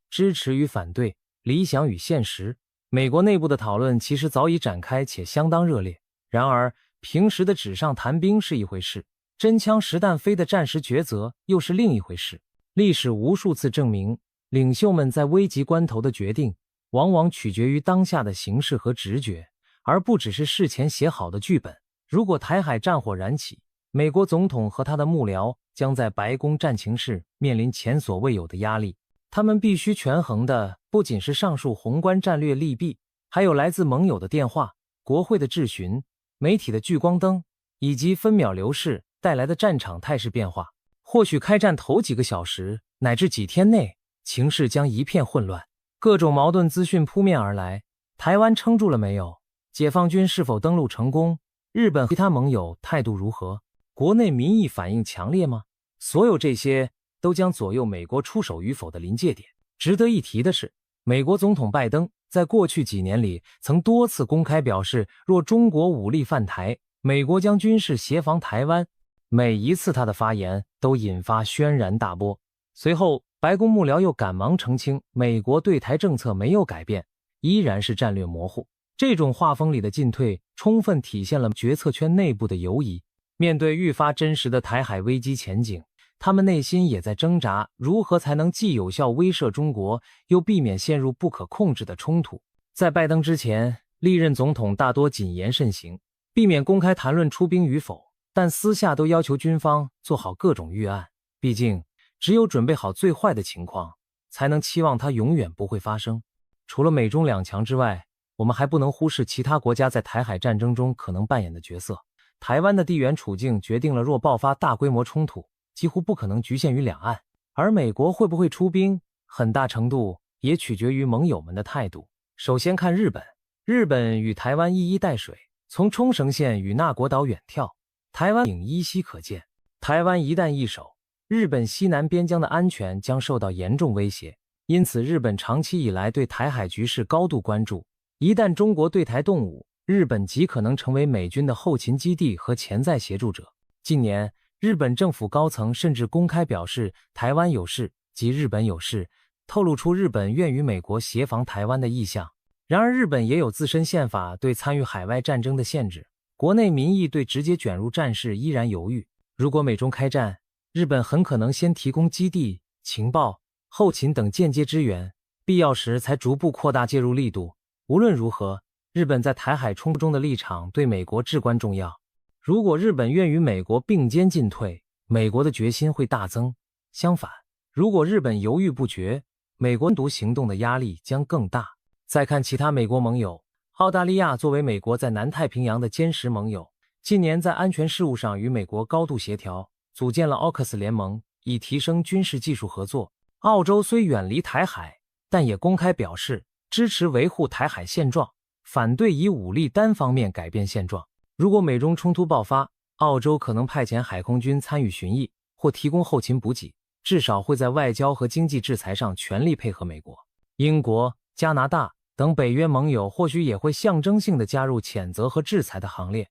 支持与反对，理想与现实，美国内部的讨论其实早已展开且相当热烈。然而，平时的纸上谈兵是一回事，真枪实弹飞的战时抉择又是另一回事。历史无数次证明，领袖们在危急关头的决定，往往取决于当下的形势和直觉，而不只是事前写好的剧本。如果台海战火燃起，美国总统和他的幕僚将在白宫战情室面临前所未有的压力。他们必须权衡的不仅是上述宏观战略利弊，还有来自盟友的电话、国会的质询、媒体的聚光灯，以及分秒流逝带来的战场态势变化。或许开战头几个小时乃至几天内，情势将一片混乱，各种矛盾资讯扑面而来。台湾撑住了没有？解放军是否登陆成功？日本和其他盟友态度如何？国内民意反应强烈吗？所有这些都将左右美国出手与否的临界点。值得一提的是，美国总统拜登在过去几年里曾多次公开表示，若中国武力犯台，美国将军事协防台湾。每一次他的发言都引发轩然大波。随后，白宫幕僚又赶忙澄清，美国对台政策没有改变，依然是战略模糊。这种画风里的进退，充分体现了决策圈内部的犹疑。面对愈发真实的台海危机前景，他们内心也在挣扎，如何才能既有效威慑中国，又避免陷入不可控制的冲突。在拜登之前，历任总统大多谨言慎行，避免公开谈论出兵与否，但私下都要求军方做好各种预案。毕竟，只有准备好最坏的情况，才能期望它永远不会发生。除了美中两强之外，我们还不能忽视其他国家在台海战争中可能扮演的角色。台湾的地缘处境决定了，若爆发大规模冲突，几乎不可能局限于两岸。而美国会不会出兵，很大程度也取决于盟友们的态度。首先看日本，日本与台湾一衣带水，从冲绳县与那国岛远眺，台湾影依稀可见。台湾一旦易手，日本西南边疆的安全将受到严重威胁。因此，日本长期以来对台海局势高度关注。一旦中国对台动武，日本极可能成为美军的后勤基地和潜在协助者。近年，日本政府高层甚至公开表示台湾有事即日本有事，透露出日本愿与美国协防台湾的意向。然而，日本也有自身宪法对参与海外战争的限制，国内民意对直接卷入战事依然犹豫。如果美中开战，日本很可能先提供基地、情报、后勤等间接支援，必要时才逐步扩大介入力度。无论如何，日本在台海冲突中的立场对美国至关重要。如果日本愿与美国并肩进退，美国的决心会大增。相反，如果日本犹豫不决，美国单独行动的压力将更大。再看其他美国盟友，澳大利亚作为美国在南太平洋的坚实盟友，近年在安全事务上与美国高度协调，组建了 AUKUS 联盟，以提升军事技术合作。澳洲虽远离台海，但也公开表示支持维护台海现状，反对以武力单方面改变现状。如果美中冲突爆发，澳洲可能派遣海空军参与巡弋，或提供后勤补给，至少会在外交和经济制裁上全力配合美国。英国、加拿大等北约盟友或许也会象征性地加入谴责和制裁的行列，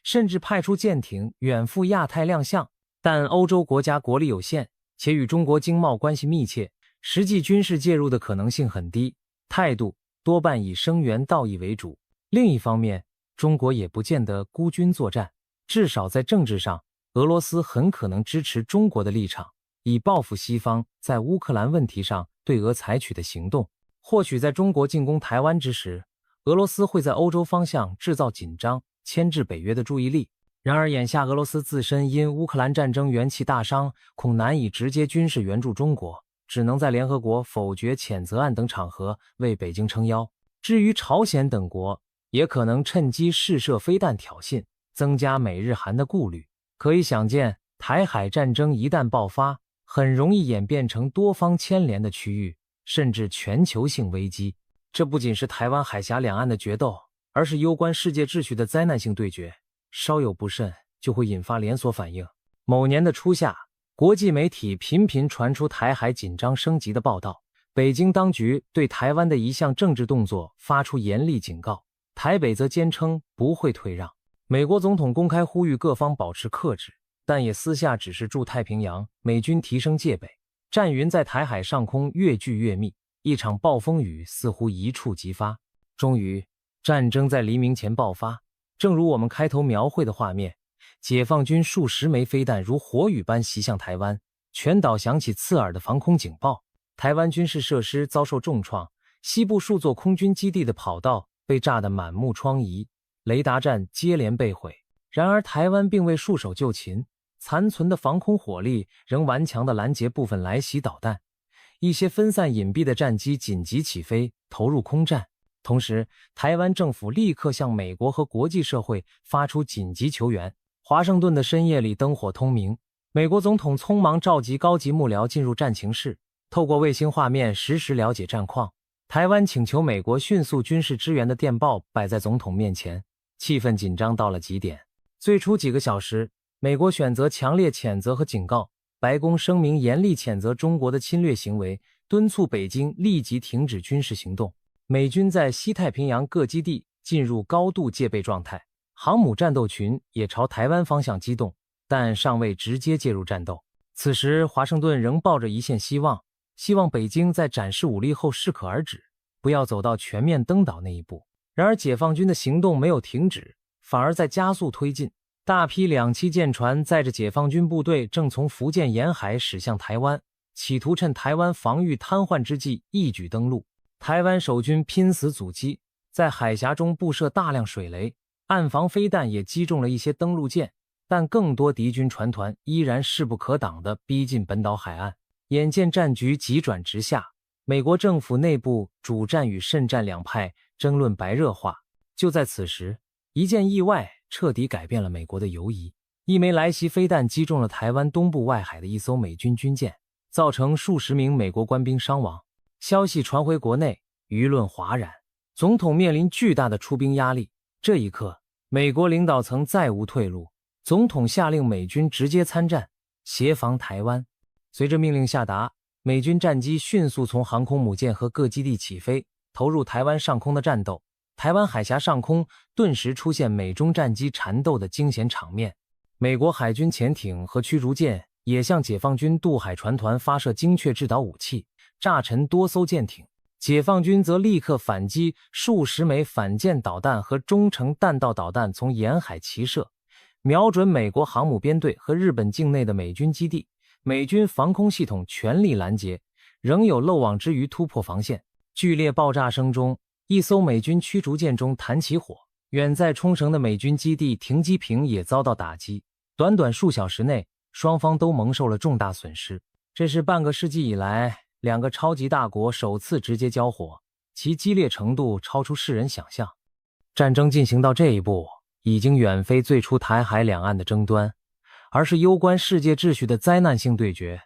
甚至派出舰艇远赴亚太亮相。但欧洲国家国力有限，且与中国经贸关系密切，实际军事介入的可能性很低，态度多半以声援道义为主。另一方面，中国也不见得孤军作战，至少在政治上，俄罗斯很可能支持中国的立场，以报复西方在乌克兰问题上对俄采取的行动。或许在中国进攻台湾之时，俄罗斯会在欧洲方向制造紧张，牵制北约的注意力。然而眼下俄罗斯自身因乌克兰战争元气大伤，恐难以直接军事援助中国，只能在联合国否决谴责案等场合为北京撑腰。至于朝鲜等国，也可能趁机试射飞弹挑衅，增加美日韩的顾虑。可以想见，台海战争一旦爆发，很容易演变成多方牵连的区域，甚至全球性危机。这不仅是台湾海峡两岸的决斗，而是攸关世界秩序的灾难性对决，稍有不慎就会引发连锁反应。某年的初夏，国际媒体频频传出台海紧张升级的报道，北京当局对台湾的一项政治动作发出严厉警告，台北则坚称不会退让。美国总统公开呼吁各方保持克制，但也私下指示驻太平洋美军提升戒备，战云在台海上空越聚越密，一场暴风雨似乎一触即发。终于，战争在黎明前爆发，正如我们开头描绘的画面，解放军数十枚飞弹如火雨般袭向台湾，全岛响起刺耳的防空警报。台湾军事设施遭受重创，西部数座空军基地的跑道被炸得满目疮痍，雷达站接连被毁。然而台湾并未束手就擒，残存的防空火力仍顽强地拦截部分来袭导弹，一些分散隐蔽的战机紧急起飞，投入空战。同时，台湾政府立刻向美国和国际社会发出紧急求援。华盛顿的深夜里灯火通明，美国总统匆忙召集高级幕僚进入战情室，透过卫星画面实时了解战况。台湾请求美国迅速军事支援的电报摆在总统面前，气氛紧张到了极点。最初几个小时，美国选择强烈谴责和警告，白宫声明严厉谴责中国的侵略行为，敦促北京立即停止军事行动。美军在西太平洋各基地进入高度戒备状态，航母战斗群也朝台湾方向机动，但尚未直接介入战斗。此时，华盛顿仍抱着一线希望，希望北京在展示武力后适可而止，不要走到全面登岛那一步。然而，解放军的行动没有停止，反而在加速推进。大批两栖舰船载着解放军部队正从福建沿海驶向台湾，企图趁台湾防御瘫痪之际一举登陆。台湾守军拼死阻击，在海峡中布设大量水雷，岸防飞弹也击中了一些登陆舰，但更多敌军船团依然势不可挡地逼近本岛海岸。眼见战局急转直下，美国政府内部主战与慎战两派争论白热化。就在此时，一件意外彻底改变了美国的游移。一枚来袭飞弹击中了台湾东部外海的一艘美军军舰，造成数十名美国官兵伤亡。消息传回国内，舆论哗然，总统面临巨大的出兵压力。这一刻，美国领导层再无退路，总统下令美军直接参战，协防台湾。随着命令下达，美军战机迅速从航空母舰和各基地起飞，投入台湾上空的战斗。台湾海峡上空顿时出现美中战机缠斗的惊险场面，美国海军潜艇和驱逐舰也向解放军渡海船团发射精确制导武器，炸沉多艘舰艇。解放军则立刻反击，数十枚反舰导弹和中程弹道导弹从沿海齐射，瞄准美国航母编队和日本境内的美军基地。美军防空系统全力拦截，仍有漏网之鱼突破防线。剧烈爆炸声中，一艘美军驱逐舰中弹起火，远在冲绳的美军基地停机坪也遭到打击。短短数小时内，双方都蒙受了重大损失。这是半个世纪以来两个超级大国首次直接交火，其激烈程度超出世人想象。战争进行到这一步，已经远非最初台海两岸的争端，而是攸关世界秩序的灾难性对决。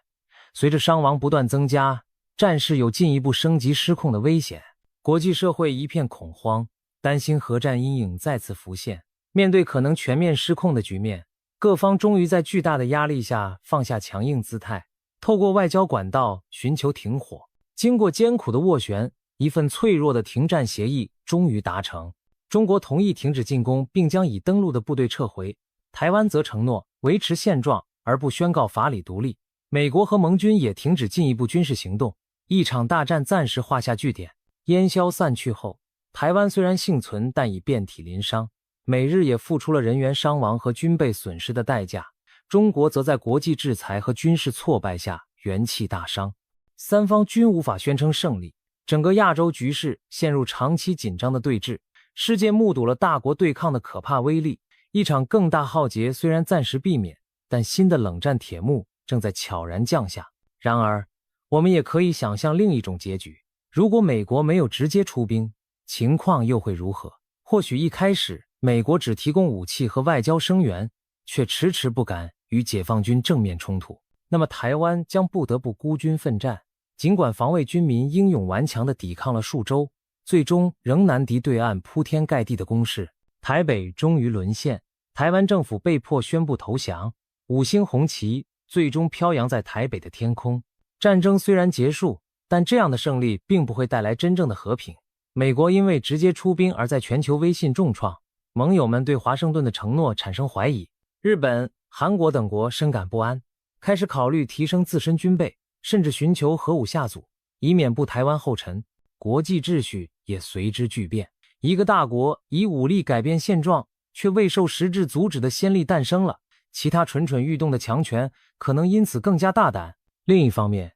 随着伤亡不断增加，战事有进一步升级失控的危险，国际社会一片恐慌，担心核战阴影再次浮现。面对可能全面失控的局面，各方终于在巨大的压力下放下强硬姿态，透过外交管道寻求停火。经过艰苦的斡旋，一份脆弱的停战协议终于达成。中国同意停止进攻，并将已登陆的部队撤回，台湾则承诺维持现状而不宣告法理独立。美国和盟军也停止进一步军事行动，一场大战暂时画下句点。烟消散去后，台湾虽然幸存，但已遍体鳞伤，美日也付出了人员伤亡和军备损失的代价，中国则在国际制裁和军事挫败下元气大伤，三方均无法宣称胜利。整个亚洲局势陷入长期紧张的对峙，世界目睹了大国对抗的可怕威力。一场更大浩劫虽然暂时避免，但新的冷战铁幕正在悄然降下。然而，我们也可以想象另一种结局，如果美国没有直接出兵，情况又会如何？或许一开始，美国只提供武器和外交声援，却迟迟不敢与解放军正面冲突，那么台湾将不得不孤军奋战，尽管防卫军民英勇顽强地抵抗了数周，最终仍难敌对岸铺天盖地的攻势，台北终于沦陷，台湾政府被迫宣布投降，五星红旗最终飘扬在台北的天空。战争虽然结束，但这样的胜利并不会带来真正的和平。美国因为直接出兵而在全球威信重创，盟友们对华盛顿的承诺产生怀疑，日本、韩国等国深感不安，开始考虑提升自身军备，甚至寻求核武下阻，以免步台湾后尘。国际秩序也随之巨变，一个大国以武力改变现状却未受实质阻止的先例诞生了，其他蠢蠢欲动的强权可能因此更加大胆。另一方面，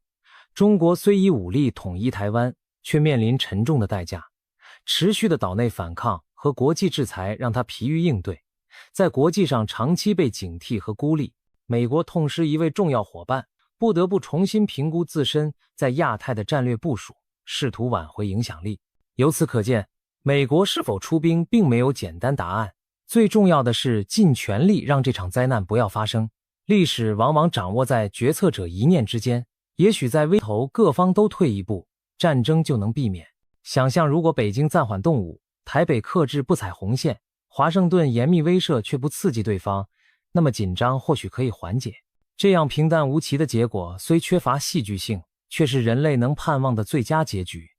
中国虽以武力统一台湾，却面临沉重的代价，持续的岛内反抗和国际制裁让他疲于应对，在国际上长期被警惕和孤立。美国痛失一位重要伙伴，不得不重新评估自身在亚太的战略部署，试图挽回影响力。由此可见，美国是否出兵并没有简单答案，最重要的是尽全力让这场灾难不要发生。历史往往掌握在决策者一念之间，也许在危头各方都退一步，战争就能避免。想象如果北京暂缓动武，台北克制不踩红线，华盛顿严密威慑却不刺激对方，那么紧张或许可以缓解。这样平淡无奇的结果虽缺乏戏剧性，却是人类能盼望的最佳结局。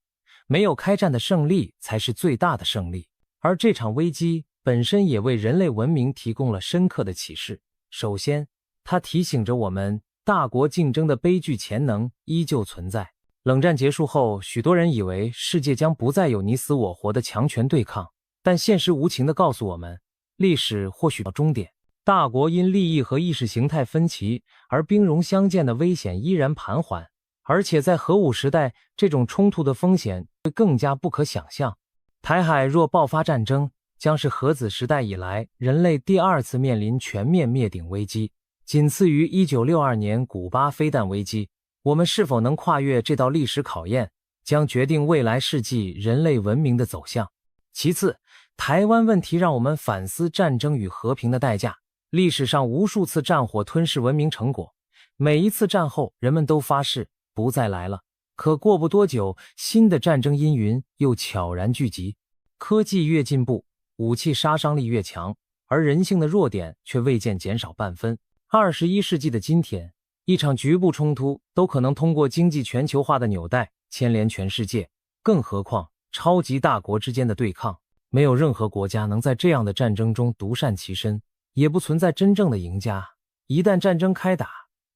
没有开战的胜利才是最大的胜利，而这场危机本身也为人类文明提供了深刻的启示。首先，它提醒着我们，大国竞争的悲剧潜能依旧存在。冷战结束后，许多人以为世界将不再有你死我活的强权对抗，但现实无情地告诉我们，历史或许到终点，大国因利益和意识形态分歧而兵戎相见的危险依然盘桓，而且在核武时代，这种冲突的风险会更加不可想象。台海若爆发战争，将是核子时代以来人类第二次面临全面灭顶危机，仅次于1962年古巴飞弹危机。我们是否能跨越这道历史考验，将决定未来世纪人类文明的走向。其次，台湾问题让我们反思战争与和平的代价。历史上无数次战火吞噬文明成果，每一次战后人们都发誓不再来了，可过不多久，新的战争阴云又悄然聚集。科技越进步，武器杀伤力越强，而人性的弱点却未见减少半分。21世纪的今天，一场局部冲突都可能通过经济全球化的纽带牵连全世界，更何况超级大国之间的对抗。没有任何国家能在这样的战争中独善其身，也不存在真正的赢家。一旦战争开打，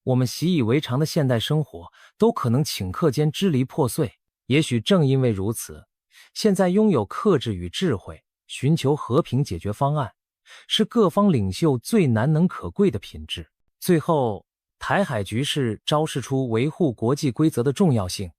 我们习以为常的现代生活都可能顷刻间支离破碎。也许正因为如此，现在拥有克制与智慧，寻求和平解决方案，是各方领袖最难能可贵的品质。最后，台海局势昭示出维护国际规则的重要性。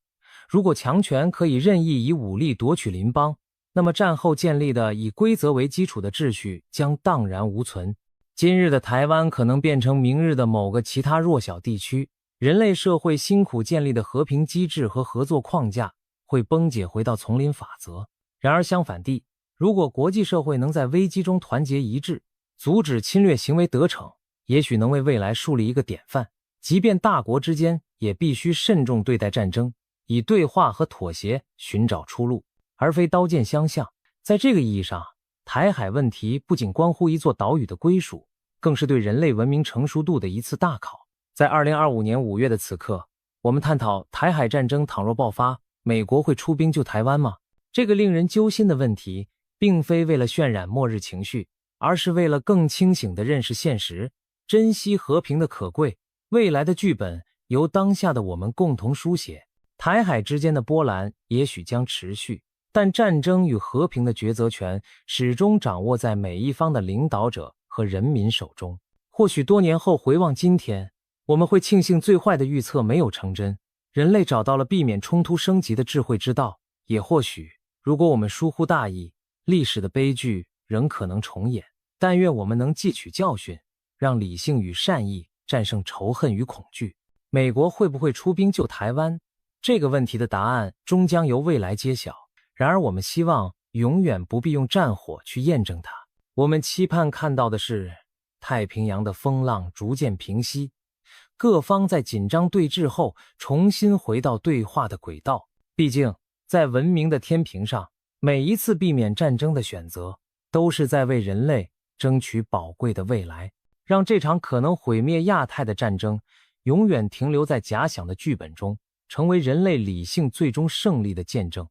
如果强权可以任意以武力夺取邻邦，那么战后建立的以规则为基础的秩序将荡然无存。今日的台湾可能变成明日的某个其他弱小地区，人类社会辛苦建立的和平机制和合作框架会崩解回到丛林法则。然而相反地，如果国际社会能在危机中团结一致，阻止侵略行为得逞，也许能为未来树立一个典范。即便大国之间也必须慎重对待战争，以对话和妥协寻找出路，而非刀剑相向。在这个意义上，台海问题不仅关乎一座岛屿的归属，更是对人类文明成熟度的一次大考。在2025年5月的此刻，我们探讨台海战争倘若爆发，美国会出兵救台湾吗？这个令人揪心的问题，并非为了渲染末日情绪，而是为了更清醒地认识现实，珍惜和平的可贵。未来的剧本由当下的我们共同书写。台海之间的波澜也许将持续，但战争与和平的抉择权始终掌握在每一方的领导者和人民手中。或许多年后回望今天，我们会庆幸最坏的预测没有成真，人类找到了避免冲突升级的智慧之道。也或许，如果我们疏忽大意，历史的悲剧仍可能重演。但愿我们能汲取教训，让理性与善意战胜仇恨与恐惧。美国会不会出兵救台湾？这个问题的答案终将由未来揭晓。然而我们希望永远不必用战火去验证它。我们期盼看到的是太平洋的风浪逐渐平息，各方在紧张对峙后重新回到对话的轨道。毕竟，在文明的天平上，每一次避免战争的选择，都是在为人类争取宝贵的未来，让这场可能毁灭亚太的战争永远停留在假想的剧本中，成为人类理性最终胜利的见证。